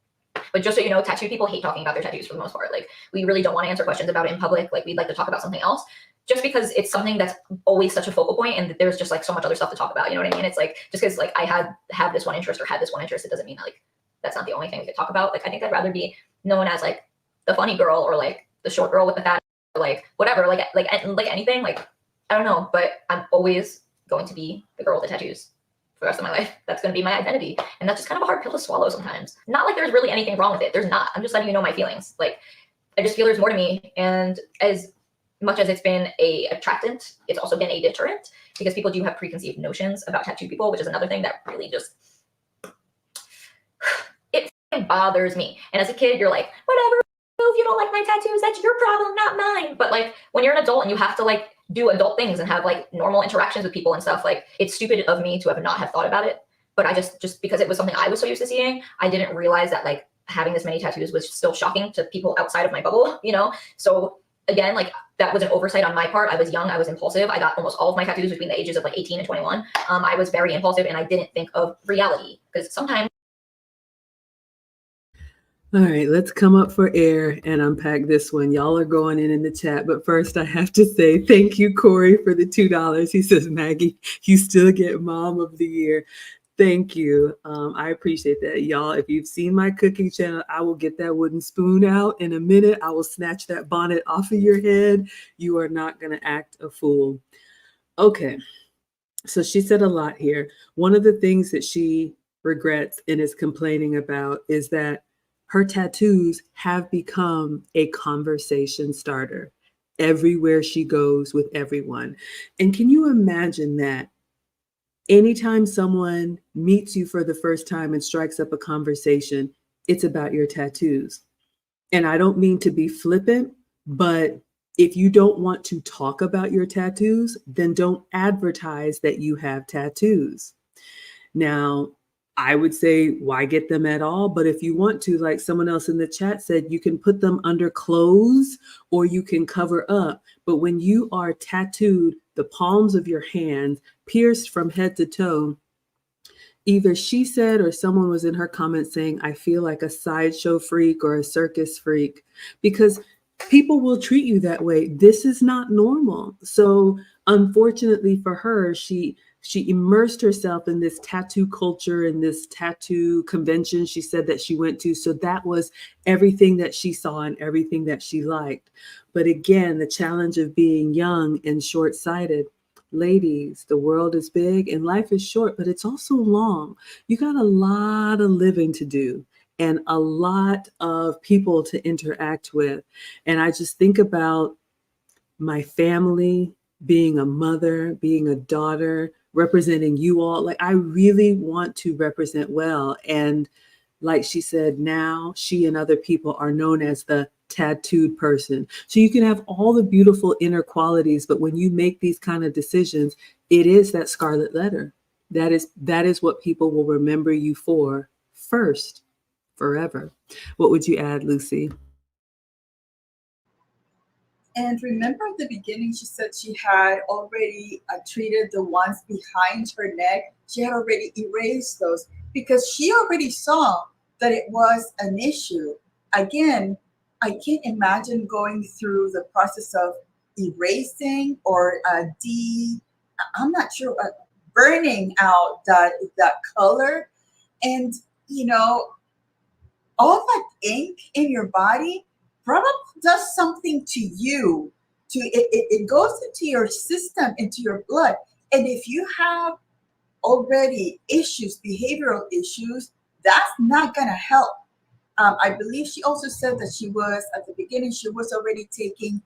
But just so you know, tattooed people hate talking about their tattoos for the most part. Like, we really don't want to answer questions about it in public. Like, we'd like to talk about something else, just because it's something that's always such a focal point, and there's just like so much other stuff to talk about. You know what I mean? It's like, just because like I have this one interest or had this one interest, it doesn't mean that, like, that's not the only thing we could talk about. Like, I think I'd rather be known as like the funny girl, or like the short girl with the fat, or like whatever, like anything. Like, I don't know, but I'm always going to be the girl with the tattoos for the rest of my life. That's going to be my identity. And that's just kind of a hard pill to swallow sometimes. Not like there's really anything wrong with it. There's not. I'm just letting you know my feelings. Like, I just feel there's more to me. And as much as it's been a attractant, it's also been a deterrent, because people do have preconceived notions about tattooed people, which is another thing that really just, it bothers me. And as a kid, you're like, whatever, if you don't like my tattoos, that's your problem, not mine. But like, when you're an adult and you have to like do adult things and have like normal interactions with people and stuff, like, it's stupid of me to not have thought about it. But I just because it was something I was so used to seeing, I didn't realize that like having this many tattoos was still shocking to people outside of my bubble, you know? So again, like, that was an oversight on my part. I was young, I was impulsive. I got almost all of my tattoos between the ages of like 18 and 21. I was very impulsive, and I didn't think of reality, because sometimes. All right, let's come up for air and unpack this one. Y'all are going in the chat, but first I have to say thank you, Corey, for the $2. He says, Maggie, you still get Mom of the Year. Thank you. I appreciate that. Y'all, if you've seen my cooking channel, I will get that wooden spoon out in a minute. I will snatch that bonnet off of your head. You are not going to act a fool. Okay. So she said a lot here. One of the things that she regrets and is complaining about is that her tattoos have become a conversation starter everywhere she goes with everyone. And can you imagine that? Anytime someone meets you for the first time and strikes up a conversation, it's about your tattoos. And I don't mean to be flippant, but if you don't want to talk about your tattoos, then don't advertise that you have tattoos. Now, I would say, why get them at all? But if you want to, like someone else in the chat said, you can put them under clothes or you can cover up. But when you are tattooed, the palms of your hands pierced from head to toe, either she said or someone was in her comments saying, I feel like a sideshow freak or a circus freak, because people will treat you that way. This is not normal. So unfortunately for her, she immersed herself in this tattoo culture and this tattoo convention she said that she went to. So that was everything that she saw and everything that she liked. But again, the challenge of being young and short-sighted. Ladies, the world is big and life is short, but it's also long. You got a lot of living to do and a lot of people to interact with. And I just think about my family, being a mother, being a daughter, representing you all. Like, I really want to represent well. And like she said, now she and other people are known as the tattooed person. So you can have all the beautiful inner qualities, but when you make these kind of decisions, it is that scarlet letter. That is what people will remember you for first, forever. What would you add, Lucy? And remember at the beginning, she said she had already treated the ones behind her neck. She had already erased those because she already saw that it was an issue. Again, I can't imagine going through the process of erasing or I'm not sure, burning out that color. And, you know, all that ink in your body probably does something to you. It goes into your system, into your blood. And if you have already issues, behavioral issues, that's not going to help. I believe she also said that she was, at the beginning, she was already taking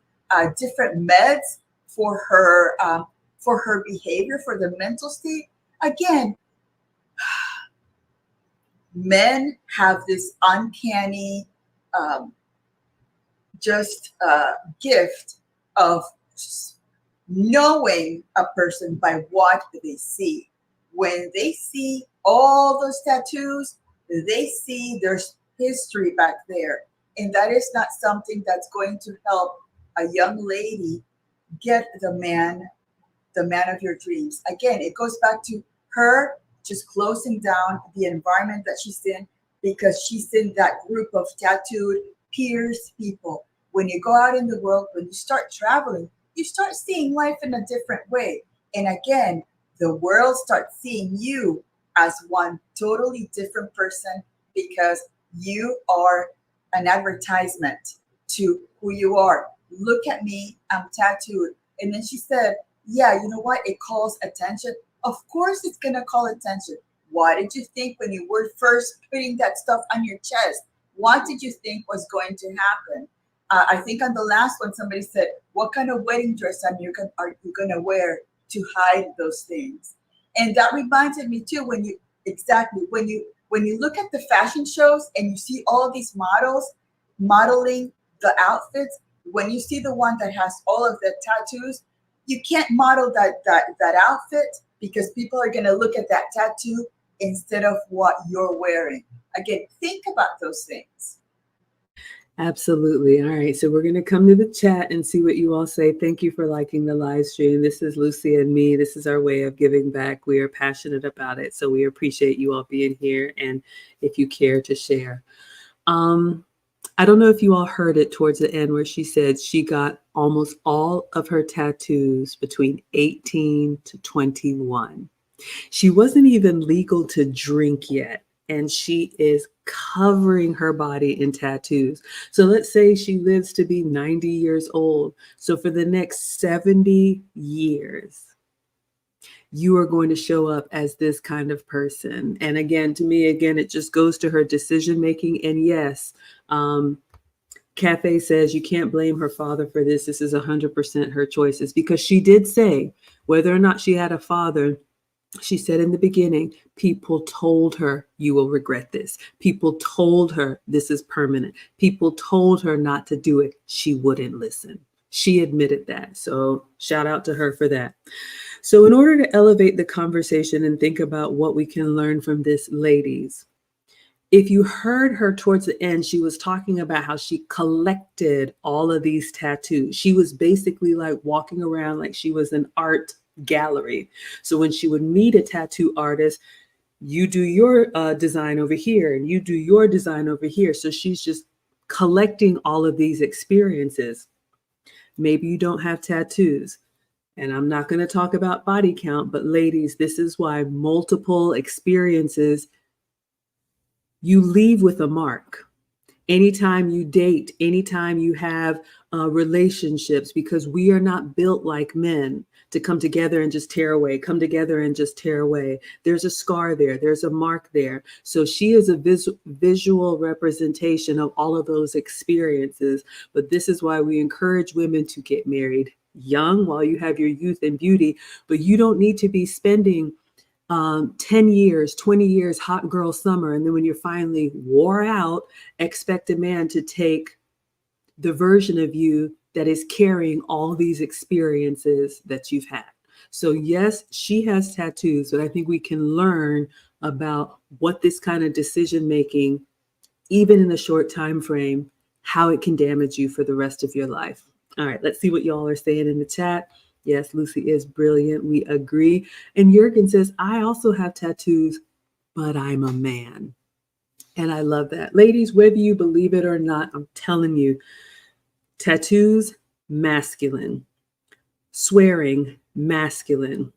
different meds for her behavior, for the mental state. Again, men have this uncanny gift of knowing a person by what they see. When they see all those tattoos, they see there's history back there. And that is not something that's going to help a young lady get the man of your dreams. Again, it goes back to her just closing down the environment that she's in because she's in that group of tattooed, pierced people. When you go out in the world, when you start traveling, you start seeing life in a different way. And again, the world starts seeing you as one totally different person because you are an advertisement to who you are. Look at me, I'm tattooed. And then she said, yeah, you know what? It calls attention. Of course it's going to call attention. What did you think when you were first putting that stuff on your chest? What did you think was going to happen? I think on the last one, somebody said, what kind of wedding dress are you going to wear to hide those things? And that reminded me too, when you look at the fashion shows and you see all these models modeling the outfits, when you see the one that has all of the tattoos, you can't model that outfit because people are going to look at that tattoo instead of what you're wearing. Again, think about those things. Absolutely. All right. So we're going to come to the chat and see what you all say. Thank you for liking the live stream. This is Lucy and me. This is our way of giving back. We are passionate about it. So we appreciate you all being here and if you care to share. I don't know if you all heard it towards the end where she said she got almost all of her tattoos between 18 to 21. She wasn't even legal to drink yet, and she is covering her body in tattoos. So let's say she lives to be 90 years old. So for the next 70 years, you are going to show up as this kind of person. And again, to me, again, it just goes to her decision making. And yes, Cafe says you can't blame her father for this. This is 100% her choices, because she did say whether or not she had a father. She said in the beginning, people told her you will regret this. People told her this is permanent. People told her not to do it. She wouldn't listen. She admitted that. So shout out to her for that. So in order to elevate the conversation and think about what we can learn from this, ladies, if you heard her towards the end, she was talking about how she collected all of these tattoos. She was basically like walking around like she was an art gallery. So when she would meet a tattoo artist, you do your design over here and you do your design over here. So she's just collecting all of these experiences. Maybe you don't have tattoos. And I'm not going to talk about body count, but ladies, this is why multiple experiences, you leave with a mark. Anytime you date, anytime you have relationships, because we are not built like men to come together and just tear away, come together and just tear away. There's a scar there. There's a mark there. So she is a visual representation of all of those experiences. But this is why we encourage women to get married young while you have your youth and beauty. But you don't need to be spending 10 years, 20 years, hot girl summer. And then when you're finally wore out, expect a man to take the version of you that is carrying all these experiences that you've had. So yes, she has tattoos, but I think we can learn about what this kind of decision making, even in a short time frame, how it can damage you for the rest of your life. All right, let's see what y'all are saying in the chat. Yes, Lucy is brilliant. We agree. And Jurgen says, I also have tattoos, but I'm a man. And I love that. Ladies, whether you believe it or not, I'm telling you, tattoos, masculine. Swearing, masculine.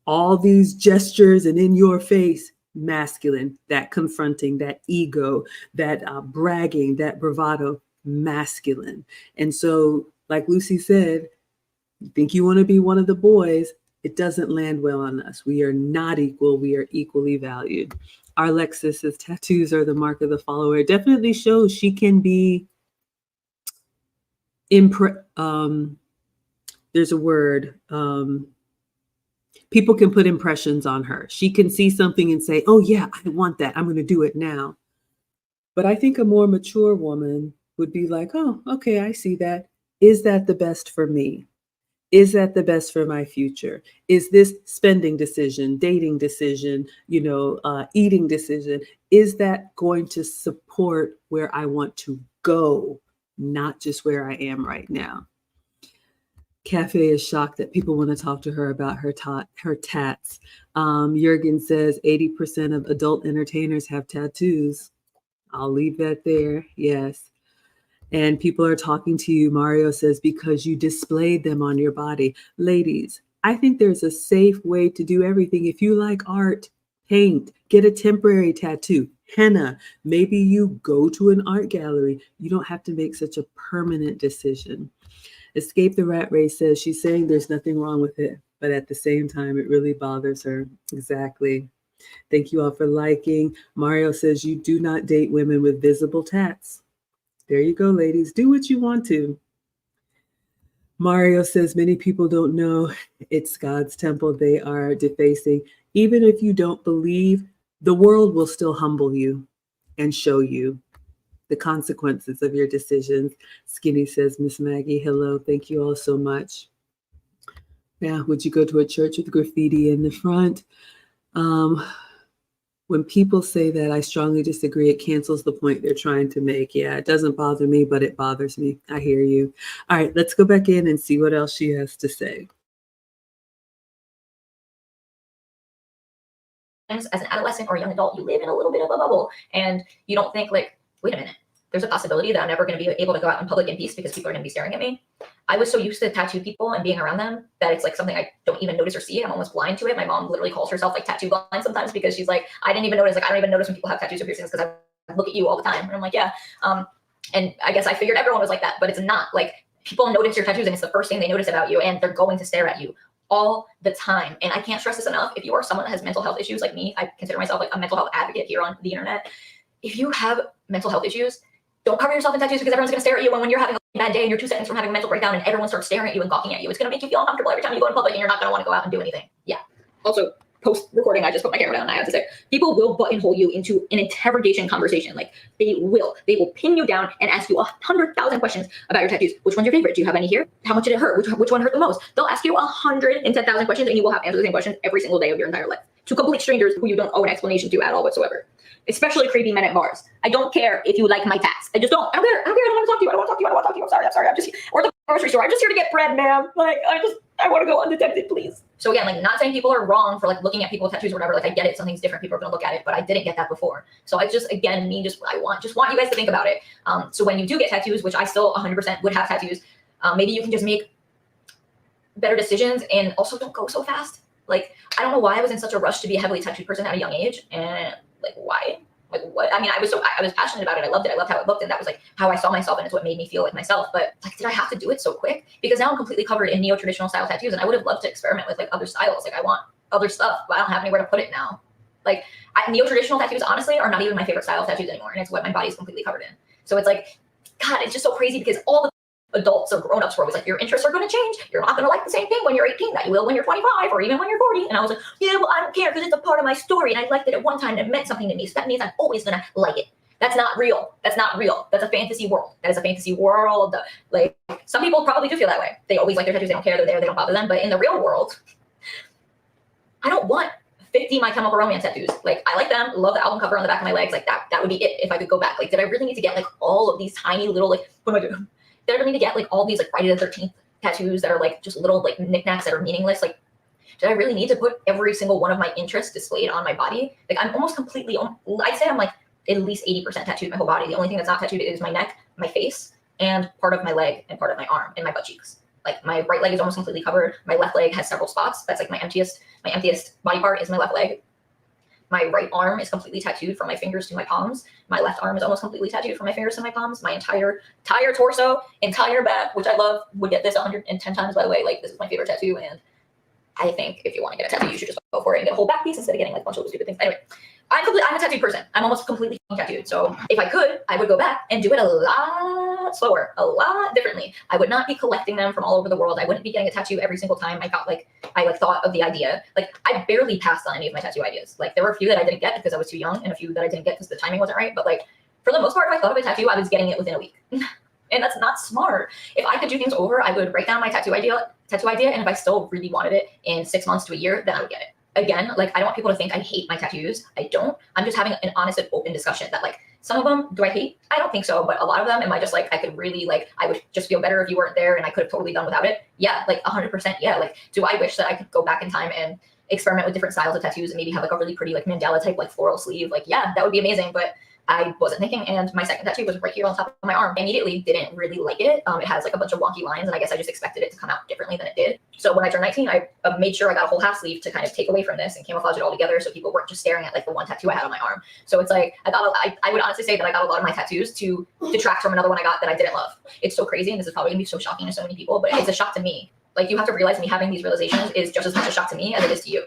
All these gestures and in your face, masculine. That confronting, that ego, that bragging, that bravado, masculine. And so, like Lucy said, you think you want to be one of the boys, it doesn't land well on us. We are not equal. We are equally valued. Our Lexus says tattoos are the mark of the follower. It definitely shows she can be there's a word. People can put impressions on her. She can see something and say, oh yeah, I want that. I'm going to do it now. But I think a more mature woman would be like, oh, okay, I see that. Is that the best for me? Is that the best for my future? Is this spending decision, dating decision, eating decision, is that going to support where I want to go, not just where I am right now? Cafe is shocked that people want to talk to her about her tats. Jurgen says 80% of adult entertainers have tattoos. I'll leave that there. Yes. And people are talking to you. Mario says, because you displayed them on your body. Ladies, I think there's a safe way to do everything. If you like art, paint, get a temporary tattoo, henna. Maybe you go to an art gallery. You don't have to make such a permanent decision. Escape the Rat Race says she's saying there's nothing wrong with it, but at the same time, it really bothers her. Exactly. Thank you all for liking. Mario says you do not date women with visible tats. There you go, ladies. Do what you want to. Mario says many people don't know it's God's temple they are defacing. Even if you don't believe, the world will still humble you and show you the consequences of your decisions. Skinny says, Miss Maggie, hello. Thank you all so much. Yeah, would you go to a church with graffiti in the front? When people say that, I strongly disagree. It cancels the point they're trying to make. Yeah, it doesn't bother me, but it bothers me. I hear you. All right, let's go back in and see what else she has to say. As an adolescent or a young adult, you live in a little bit of a bubble and you don't think like, wait a minute, there's a possibility that I'm never going to be able to go out in public in peace because people are going to be staring at me. I was so used to tattooed people and being around them that it's like something I don't even notice or see. I'm almost blind to it. My mom literally calls herself like tattoo blind sometimes because she's like, I didn't even notice. Like, I don't even notice when people have tattoos or piercings because I look at you all the time. And I'm like, yeah. And I guess I figured everyone was like that, but it's not. Like, people notice your tattoos and it's the first thing they notice about you, and they're going to stare at you all the time. And I can't stress this enough. If you are someone that has mental health issues like me, I consider myself like a mental health advocate here on the internet. If you have mental health issues, don't cover yourself in tattoos because everyone's going to stare at you. And when you're having a bad day and you're 2 seconds from having a mental breakdown and everyone starts staring at you and gawking at you, it's going to make you feel uncomfortable every time you go in public, and you're not going to want to go out and do anything. Yeah. Also, post-recording, I just put my camera down and I have to say, people will buttonhole you into an interrogation conversation. Like, they will pin you down and ask you 100,000 questions about your tattoos. Which one's your favorite? Do you have any here? How much did it hurt? Which one hurt the most? They'll ask you 110,000 questions, and you will have answered the same question every single day of your entire life to complete strangers who you don't owe an explanation to at all whatsoever. Especially creepy men at bars. I don't care if you like my tats. I just don't. I don't care. I don't want to talk to you. I don't want to talk to you. I don't want to talk to you. I'm sorry. I'm just, or the grocery store. I'm just here to get bread, ma'am. Like, I want to go undetected, please. So again, like, not saying people are wrong for like looking at people with tattoos or whatever. Like, I get it. Something's different. People are going to look at it, but I didn't get that before. So I just, again, I want you guys to think about it. So when you do get tattoos, which I still 100% would have tattoos, maybe you can just make better decisions and also don't go so fast. Like, I don't know why I was in such a rush to be a heavily tattooed person at a young age, and like, why? Like, what? I mean, I was passionate about it. I loved it. I loved how it looked, and that was like how I saw myself, and it's what made me feel like myself. But like, did I have to do it so quick? Because now I'm completely covered in neo-traditional style tattoos, and I would have loved to experiment with like other styles. Like, I want other stuff, but I don't have anywhere to put it now. Like, neo-traditional tattoos, honestly, are not even my favorite style of tattoos anymore, and it's what my body is completely covered in. So it's like, God, it's just so crazy because all the adults or grown-ups were always like, your interests are going to change. You're not going to like the same thing when you're 18 that you will when you're 25 or even when you're 40. And I was like, yeah, well, I don't care because it's a part of my story. And I liked it at one time and it meant something to me. So that means I'm always going to like it. That's not real. That's not real. That's a fantasy world. That is a fantasy world. Like, some people probably do feel that way. They always like their tattoos. They don't care. They're there. They don't bother them. But in the real world, I don't want 50 My Chemical Romance tattoos. Like, I like them. Love the album cover on the back of my legs. Like, that would be it if I could go back. Like, did I really need to get like all of these tiny little, like, what am I doing? Did I really need to get like all these like Friday the 13th tattoos that are like just little like knickknacks that are meaningless? Like, did I really need to put every single one of my interests displayed on my body? Like, I'm almost completely, I'd say I'm like at least 80% tattooed my whole body. The only thing that's not tattooed is my neck, my face, and part of my leg and part of my arm and my butt cheeks. Like, my right leg is almost completely covered. My left leg has several spots. That's like my emptiest body part is my left leg. My right arm is completely tattooed from my fingers to my palms. My left arm is almost completely tattooed from my fingers to my palms. My entire torso, entire back, which I love, would get this 110 times, by the way. Like, this is my favorite tattoo, and I think if you want to get a tattoo, you should just go for it and get a whole back piece instead of getting like a bunch of stupid things. Anyway, I'm a tattooed person. I'm almost completely tattooed. So if I could, I would go back and do it a lot slower, a lot differently. I would not be collecting them from all over the world. I wouldn't be getting a tattoo every single time I thought of the idea. Like, I barely passed on any of my tattoo ideas. Like, there were a few that I didn't get because I was too young and a few that I didn't get because the timing wasn't right. But like, for the most part, if I thought of a tattoo, I was getting it within a week. And that's not smart. If I could do things over, I would write down my tattoo idea. And if I still really wanted it in 6 months to a year, then I would get it. Again, like, I don't want people to think I hate my tattoos. I don't. I'm just having an honest and open discussion that, like, some of them, do I hate? I don't think so. But a lot of them, am I just like, I could really, like, I would just feel better if you weren't there and I could have totally done without it? Yeah, like 100%. Yeah. Like, do I wish that I could go back in time and experiment with different styles of tattoos and maybe have like a really pretty like mandala type like floral sleeve? Like, yeah, that would be amazing. But I wasn't thinking, and my second tattoo was right here on top of my arm. I immediately didn't really like it. It has like a bunch of wonky lines, and I guess I just expected it to come out differently than it did. So when I turned 19, I made sure I got a whole half sleeve to kind of take away from this and camouflage it all together, so people weren't just staring at like the one tattoo I had on my arm. So it's like I would honestly say that I got a lot of my tattoos to detract from another one I got that I didn't love. It's so crazy, and this is probably gonna be so shocking to so many people, but it's a shock to me. Like, you have to realize me having these realizations is just as much a shock to me as it is to you.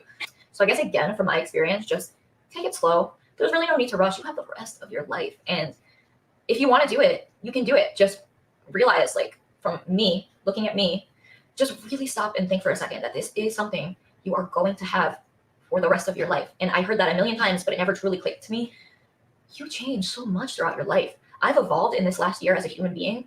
So I guess, again, from my experience, just take it slow. There's really no need to rush. You have the rest of your life. And if you want to do it, you can do it. Just realize, like, from me, looking at me, just really stop and think for a second that this is something you are going to have for the rest of your life. And I heard that a million times, but it never truly clicked to me. You change so much throughout your life. I've evolved in this last year as a human being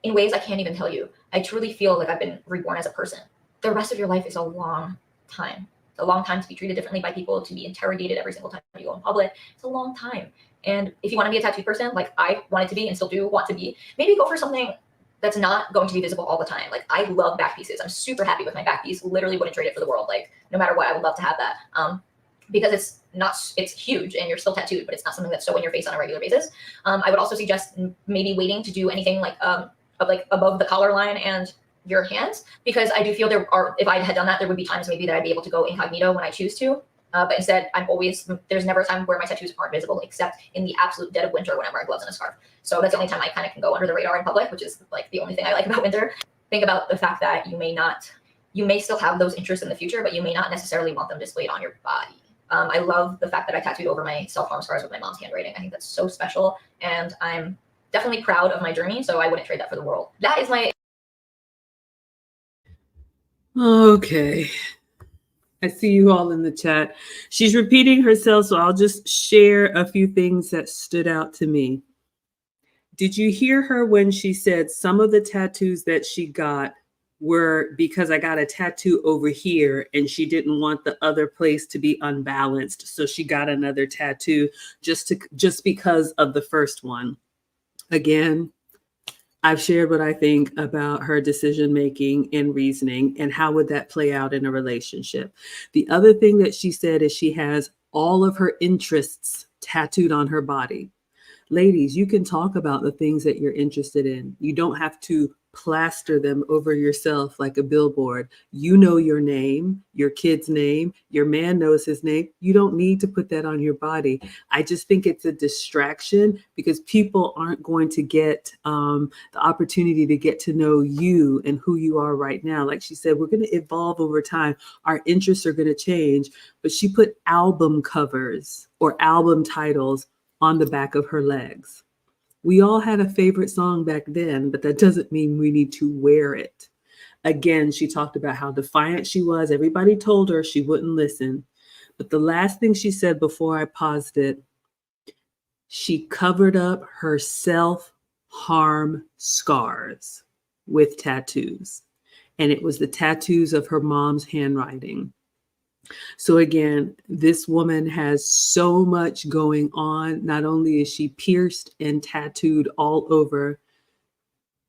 in ways I can't even tell you. I truly feel like I've been reborn as a person. The rest of your life is a long time. A long time to be treated differently by people, to be interrogated every single time you go in public. It's a long time. And if you want to be a tattooed person, like I wanted to be and still do want to be, maybe go for something that's not going to be visible all the time. Like, I love back pieces. I'm super happy with my back piece. Literally wouldn't trade it for the world. Like, no matter what, I would love to have that. because it's huge and you're still tattooed, but it's not something that's so in your face on a regular basis. I would also suggest maybe waiting to do anything like above the collar line and your hands, because I do feel if I had done that, there would be times maybe that I'd be able to go incognito when I choose to. But instead, there's never a time where my tattoos aren't visible, except in the absolute dead of winter when I'm wearing gloves and a scarf. So that's the only time I kind of can go under the radar in public, which is like the only thing I like about winter. Think about the fact that you may still have those interests in the future, but you may not necessarily want them displayed on your body. I love the fact that I tattooed over my self-harm scars with my mom's handwriting. I think that's so special, and I'm definitely proud of my journey, so I wouldn't trade that for the world. That is my... Okay. I see you all in the chat. She's repeating herself, so I'll just share a few things that stood out to me. Did you hear her when she said some of the tattoos that she got were because I got a tattoo over here and she didn't want the other place to be unbalanced, so she got another tattoo just because of the first one? Again, I've shared what I think about her decision making and reasoning and how would that play out in a relationship. The other thing that she said is she has all of her interests tattooed on her body. Ladies, you can talk about the things that you're interested in. You don't have to plaster them over yourself like a billboard. You know your name, your kid's name, your man knows his name. You don't need to put that on your body. I just think it's a distraction because people aren't going to get the opportunity to get to know you and who you are right now. Like she said, we're going to evolve over time. Our interests are going to change. But she put album covers or album titles on the back of her legs. We all had a favorite song back then, but that doesn't mean we need to wear it. Again, she talked about how defiant she was. Everybody told her she wouldn't listen. But the last thing she said before I paused it, she covered up her self-harm scars with tattoos. And it was the tattoos of her mom's handwriting. So again, this woman has so much going on. Not only is she pierced and tattooed all over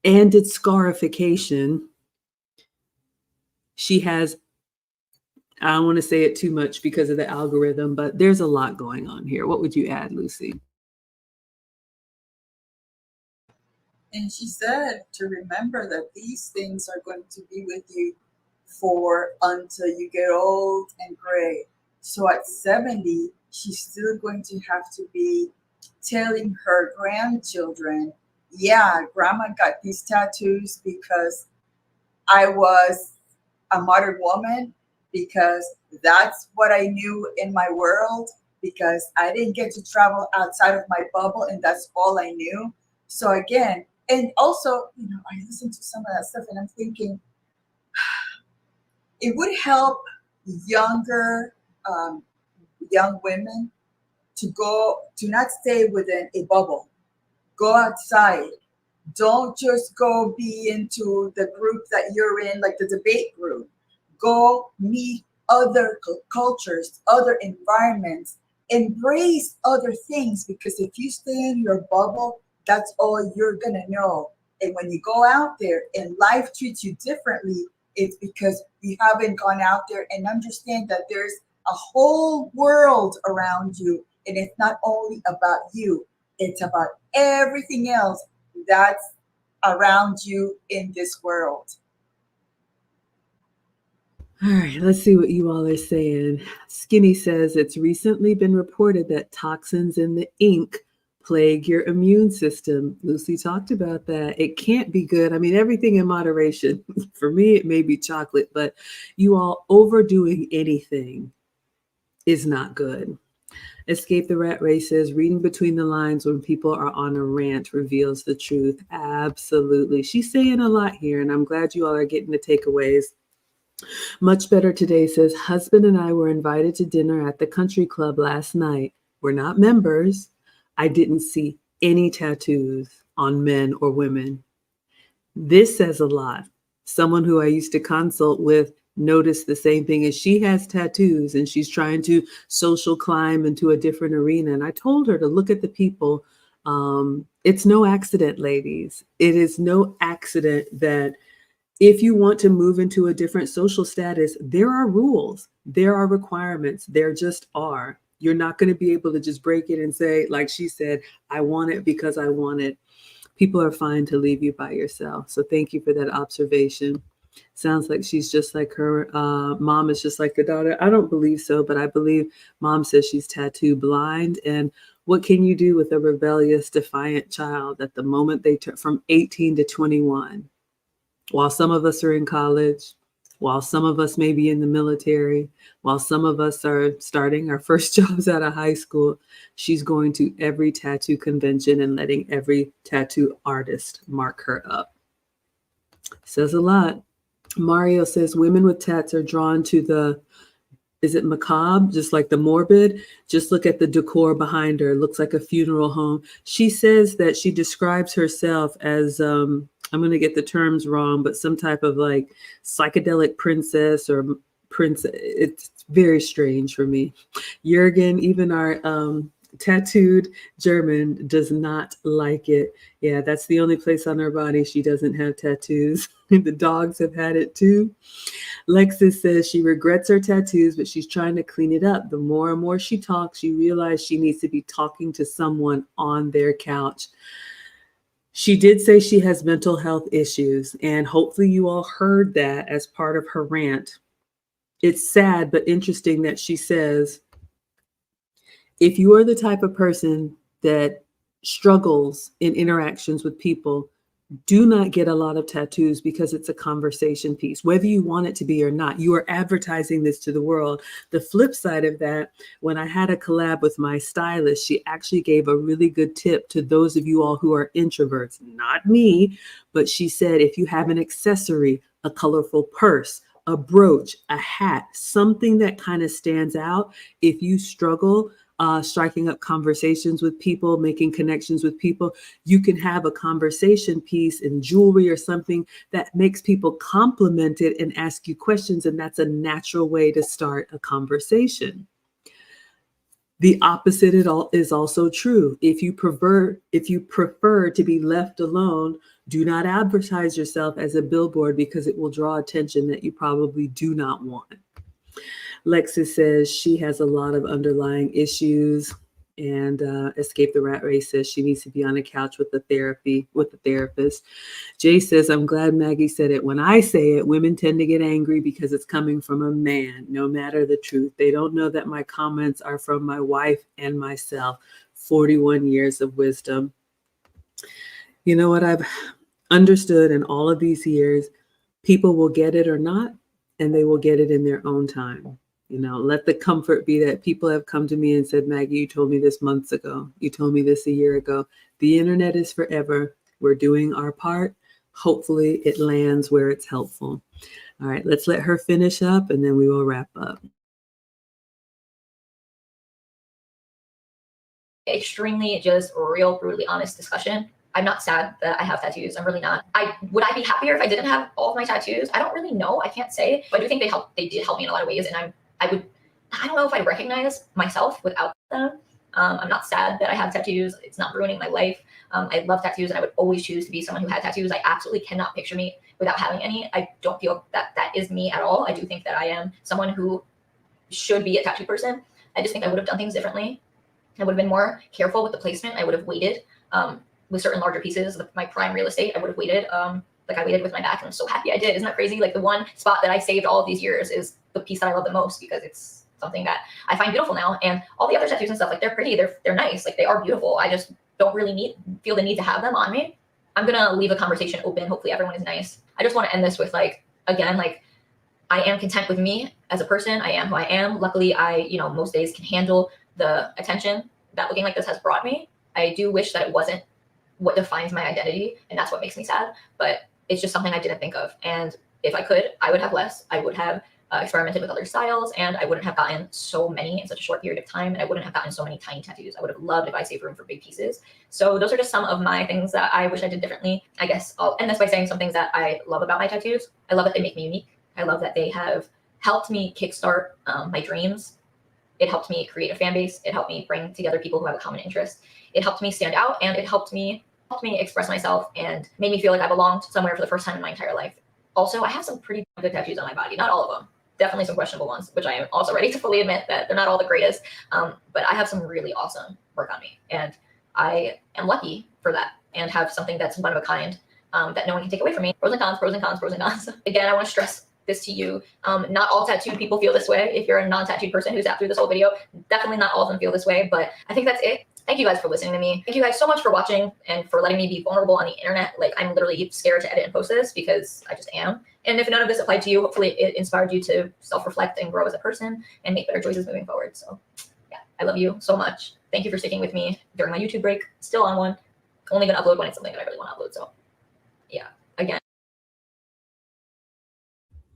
and did scarification, she has, I don't want to say it too much because of the algorithm, but there's a lot going on here. What would you add, Lucy? And she said to remember that these things are going to be with you for until you get old and gray. So at 70, she's still going to have to be telling her grandchildren, yeah, grandma got these tattoos because I was a modern woman, because that's what I knew in my world, because I didn't get to travel outside of my bubble and that's all I knew. So again, and also, I listen to some of that stuff and I'm thinking, it would help younger young women to not stay within a bubble. Go outside. Don't just go be into the group that you're in, like the debate group. Go meet other cultures, other environments. Embrace other things, because if you stay in your bubble, that's all you're going to know. And when you go out there and life treats you differently, it's because you haven't gone out there and understand that there's a whole world around you. And it's not only about you, it's about everything else that's around you in this world. All right, let's see what you all are saying. Skinny says it's recently been reported that toxins in the ink plague your immune system. Lucy talked about that. It can't be good. I mean, everything in moderation. For me, it may be chocolate, but you all overdoing anything is not good. Escape the Rat Race says, reading between the lines when people are on a rant reveals the truth. Absolutely. She's saying a lot here, and I'm glad you all are getting the takeaways. Much Better Today says, husband and I were invited to dinner at the country club last night. We're not members. I didn't see any tattoos on men or women. This says a lot. Someone who I used to consult with noticed the same thing, as she has tattoos and she's trying to social climb into a different arena. And I told her to look at the people. It's no accident, ladies. It is no accident that If you want to move into a different social status, there are rules, there are requirements, there just are. You're not going to be able to just break it and say, like she said, I want it because I want it. People are fine to leave you by yourself. So thank you for that observation. Sounds like she's just like her mom is just like the daughter. I don't believe so, but I believe mom says she's tattoo blind. And what can you do with a rebellious, defiant child at the moment they turn from 18 to 21? While some of us are in college, while some of us may be in the military, while some of us are starting our first jobs out of high school, she's going to every tattoo convention and letting every tattoo artist mark her up. Says a lot. Mario says women with tats are drawn to the, is it macabre? Just like the morbid. Just look at the decor behind her. It looks like a funeral home. She says that she describes herself as, I'm going to get the terms wrong, but some type of like psychedelic princess or prince. It's very strange for me. Jürgen, even our tattooed German, does not like it. Yeah, that's the only place on her body she doesn't have tattoos. The dogs have had it too. Lexus says she regrets her tattoos, but she's trying to clean it up. The more and more she talks, she realizes she needs to be talking to someone on their couch. She did say she has mental health issues, and hopefully you all heard that as part of her rant. It's sad, but interesting that she says, if you are the type of person that struggles in interactions with people, do not get a lot of tattoos because it's a conversation piece, whether you want it to be or not. You are advertising this to the world. The flip side of that, when I had a collab with my stylist, she actually gave a really good tip to those of you all who are introverts, not me, but she said, if you have an accessory, a colorful purse, a brooch, a hat, something that kind of stands out, if you struggle striking up conversations with people, making connections with people, you can have a conversation piece in jewelry or something that makes people compliment it and ask you questions. And that's a natural way to start a conversation. The opposite is also true. If you prefer to be left alone, do not advertise yourself as a billboard because it will draw attention that you probably do not want. Lexus says she has a lot of underlying issues, and Escape the Rat Race says she needs to be on a couch with the therapist. Jay says, I'm glad Maggie said it. When I say it, women tend to get angry because it's coming from a man, no matter the truth. They don't know that my comments are from my wife and myself. 41 years of wisdom. You know what I've understood in all of these years? People will get it or not, and they will get it in their own time. You know, let the comfort be that people have come to me and said, Maggie, you told me this months ago. You told me this a year ago. The internet is forever. We're doing our part. Hopefully it lands where it's helpful. All right, let's let her finish up and then we will wrap up. Extremely just real, brutally honest discussion. I'm not sad that I have tattoos. I'm really not. Would I be happier if I didn't have all of my tattoos? I don't really know. I can't say. But I do think they did help me in a lot of ways. And I don't know if I'd recognize myself without them. I'm not sad that I have tattoos. It's not ruining my life. I love tattoos and I would always choose to be someone who had tattoos. I absolutely cannot picture me without having any. I don't feel that that is me at all. I do think that I am someone who should be a tattoo person. I just think I would have done things differently. I would have been more careful with the placement. I would have waited with certain larger pieces of my prime real estate. I would have waited like I waited with my back, and I'm so happy I did. Isn't that crazy? Like the one spot that I saved all of these years is the piece that I love the most because it's something that I find beautiful now. And all the other tattoos and stuff, like they're pretty, they're nice, like they are beautiful. I just don't really feel the need to have them on me. I'm gonna leave a conversation open. Hopefully everyone is nice. I just want to end this with like, again, like I am content with me as a person. I am who I am. Luckily, I, most days can handle the attention that looking like this has brought me. I do wish that it wasn't what defines my identity, and that's what makes me sad. But it's just something I didn't think of. And if I could, I would have less. I would have experimented with other styles, and I wouldn't have gotten so many in such a short period of time, and I wouldn't have gotten so many tiny tattoos. I would have loved if I saved room for big pieces. So those are just some of my things that I wish I did differently. I guess I'll end this by saying some things that I love about my tattoos. I love that they make me unique. I love that they have helped me kickstart my dreams. It helped me create a fan base. It helped me bring together people who have a common interest. It helped me stand out, and it helped me express myself and made me feel like I belonged somewhere for the first time in my entire life. Also, I have some pretty good tattoos on my body. Not all of them. Definitely some questionable ones, which I am also ready to fully admit that they're not all the greatest. But I have some really awesome work on me. And I am lucky for that and have something that's one of a kind that no one can take away from me. Pros and cons, pros and cons, pros and cons. Again, I want to stress this to you. Not all tattooed people feel this way. If you're a non-tattooed person who's sat through this whole video, definitely not all of them feel this way. But I think that's it. Thank you guys for listening to me. Thank you guys so much for watching and for letting me be vulnerable on the internet. Like, I'm literally scared to edit and post this because I just am. And if none of this applied to you, hopefully it inspired you to self-reflect and grow as a person and make better choices moving forward. So yeah, I love you so much. Thank you for sticking with me during my YouTube break. Still on one. Only gonna upload when it's something that I really want to upload. So yeah, again.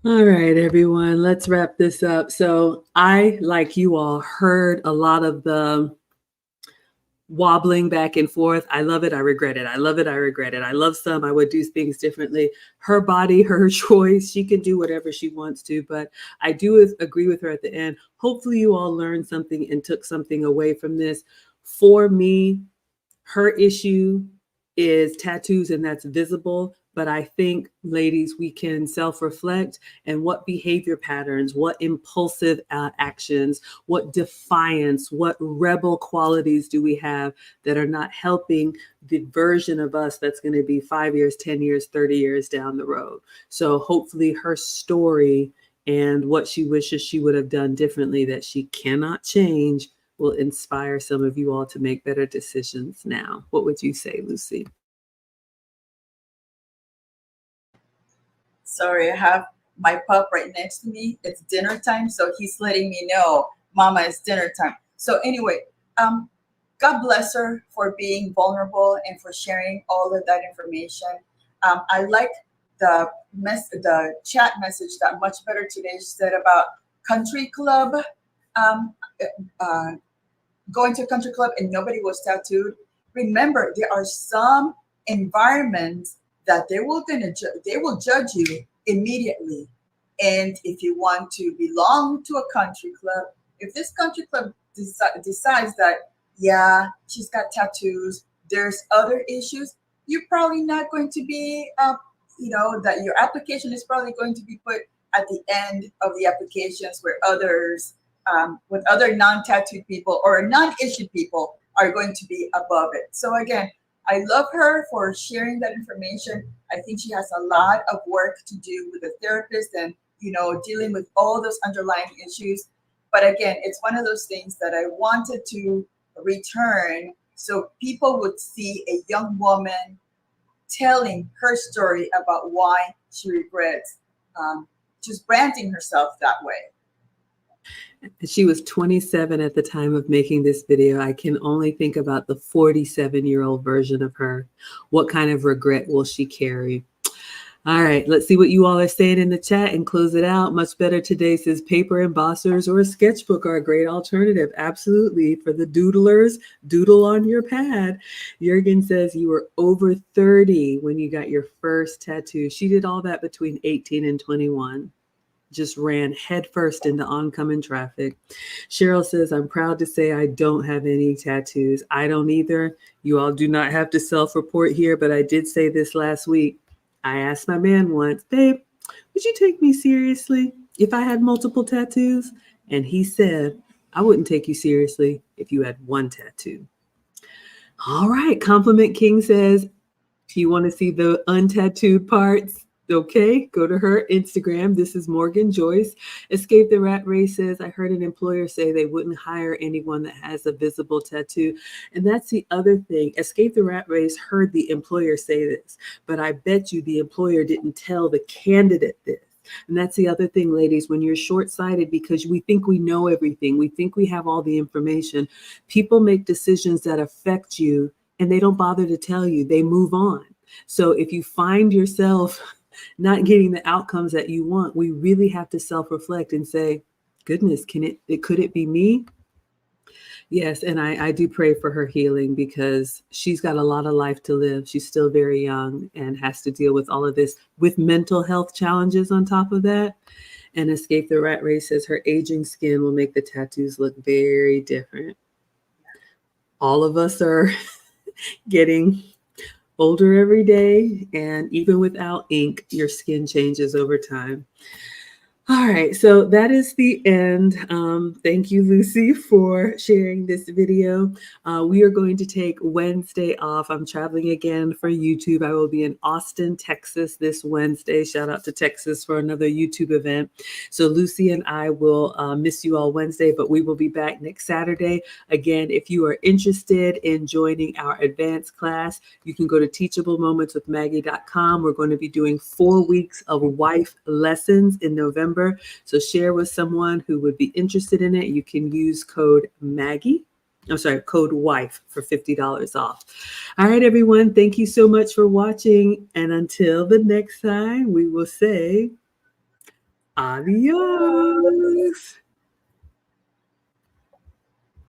All right, everyone, let's wrap this up. So I, like you all, heard a lot of the wobbling back and forth. I love it. I regret it. I love it. I regret it. I love some. I would do things differently. Her body, her choice. She can do whatever she wants to. But I do agree with her at the end. Hopefully you all learned something and took something away from this. For me, her issue is tattoos, and that's visible. But I think, ladies, we can self-reflect and what behavior patterns, what impulsive actions, what defiance, what rebel qualities do we have that are not helping the version of us that's going to be 5 years, 10 years, 30 years down the road. So hopefully her story and what she wishes she would have done differently that she cannot change will inspire some of you all to make better decisions now. What would you say, Lucy? Sorry, I have my pup right next to me. It's dinner time, so he's letting me know, Mama, it's dinner time. So anyway, God bless her for being vulnerable and for sharing all of that information. I like the chat message that Much Better Today said about country club, going to a country club and nobody was tattooed. Remember, there are some environments that they will judge you immediately. And if you want to belong to a country club, if this country club decides that, yeah, she's got tattoos, there's other issues, you're probably not going to be, that your application is probably going to be put at the end of the applications where others, with other non-tattooed people or non-issued people are going to be above it. So again, I love her for sharing that information. I think she has a lot of work to do with a therapist and, dealing with all those underlying issues. But again, it's one of those things that I wanted to return so people would see a young woman telling her story about why she regrets just branding herself that way. She was 27 at the time of making this video. I can only think about the 47-year-old version of her. What kind of regret will she carry? All right, let's see what you all are saying in the chat and close it out. Much Better Today says paper embossers or a sketchbook are a great alternative. Absolutely. For the doodlers, doodle on your pad. Jurgen says you were over 30 when you got your first tattoo. She did all that between 18 and 21. Just ran headfirst into oncoming traffic. Cheryl says, I'm proud to say I don't have any tattoos. I don't either. You all do not have to self-report here, but I did say this last week. I asked my man once, babe, would you take me seriously if I had multiple tattoos? And he said, I wouldn't take you seriously if you had one tattoo. All right. Compliment King says, if you want to see the untattooed parts, okay, go to her Instagram. This is Morgan Joyce. Escape the Rat Race says, I heard an employer say they wouldn't hire anyone that has a visible tattoo. And that's the other thing. Escape the Rat Race heard the employer say this, but I bet you the employer didn't tell the candidate this. And that's the other thing, ladies, when you're short-sighted because we think we know everything, we think we have all the information, people make decisions that affect you and they don't bother to tell you. They move on. So if you find yourself not getting the outcomes that you want, we really have to self-reflect and say, goodness, could it be me? Yes, and I do pray for her healing because she's got a lot of life to live. She's still very young and has to deal with all of this with mental health challenges on top of that. And Escape the Rat Race says her aging skin will make the tattoos look very different. All of us are getting older every day, and even without ink, your skin changes over time. All right, so that is the end. Thank you, Lucy, for sharing this video. We are going to take Wednesday off. I'm traveling again for YouTube. I will be in Austin, Texas this Wednesday. Shout out to Texas for another YouTube event. So Lucy and I will miss you all Wednesday, but we will be back next Saturday. Again, if you are interested in joining our advanced class, you can go to teachablemomentswithmaggie.com. We're going to be doing 4 weeks of wife lessons in November. So share with someone who would be interested in it. You can use code code WIFE for $50 off. All right, everyone. Thank you so much for watching. And until the next time, we will say adios.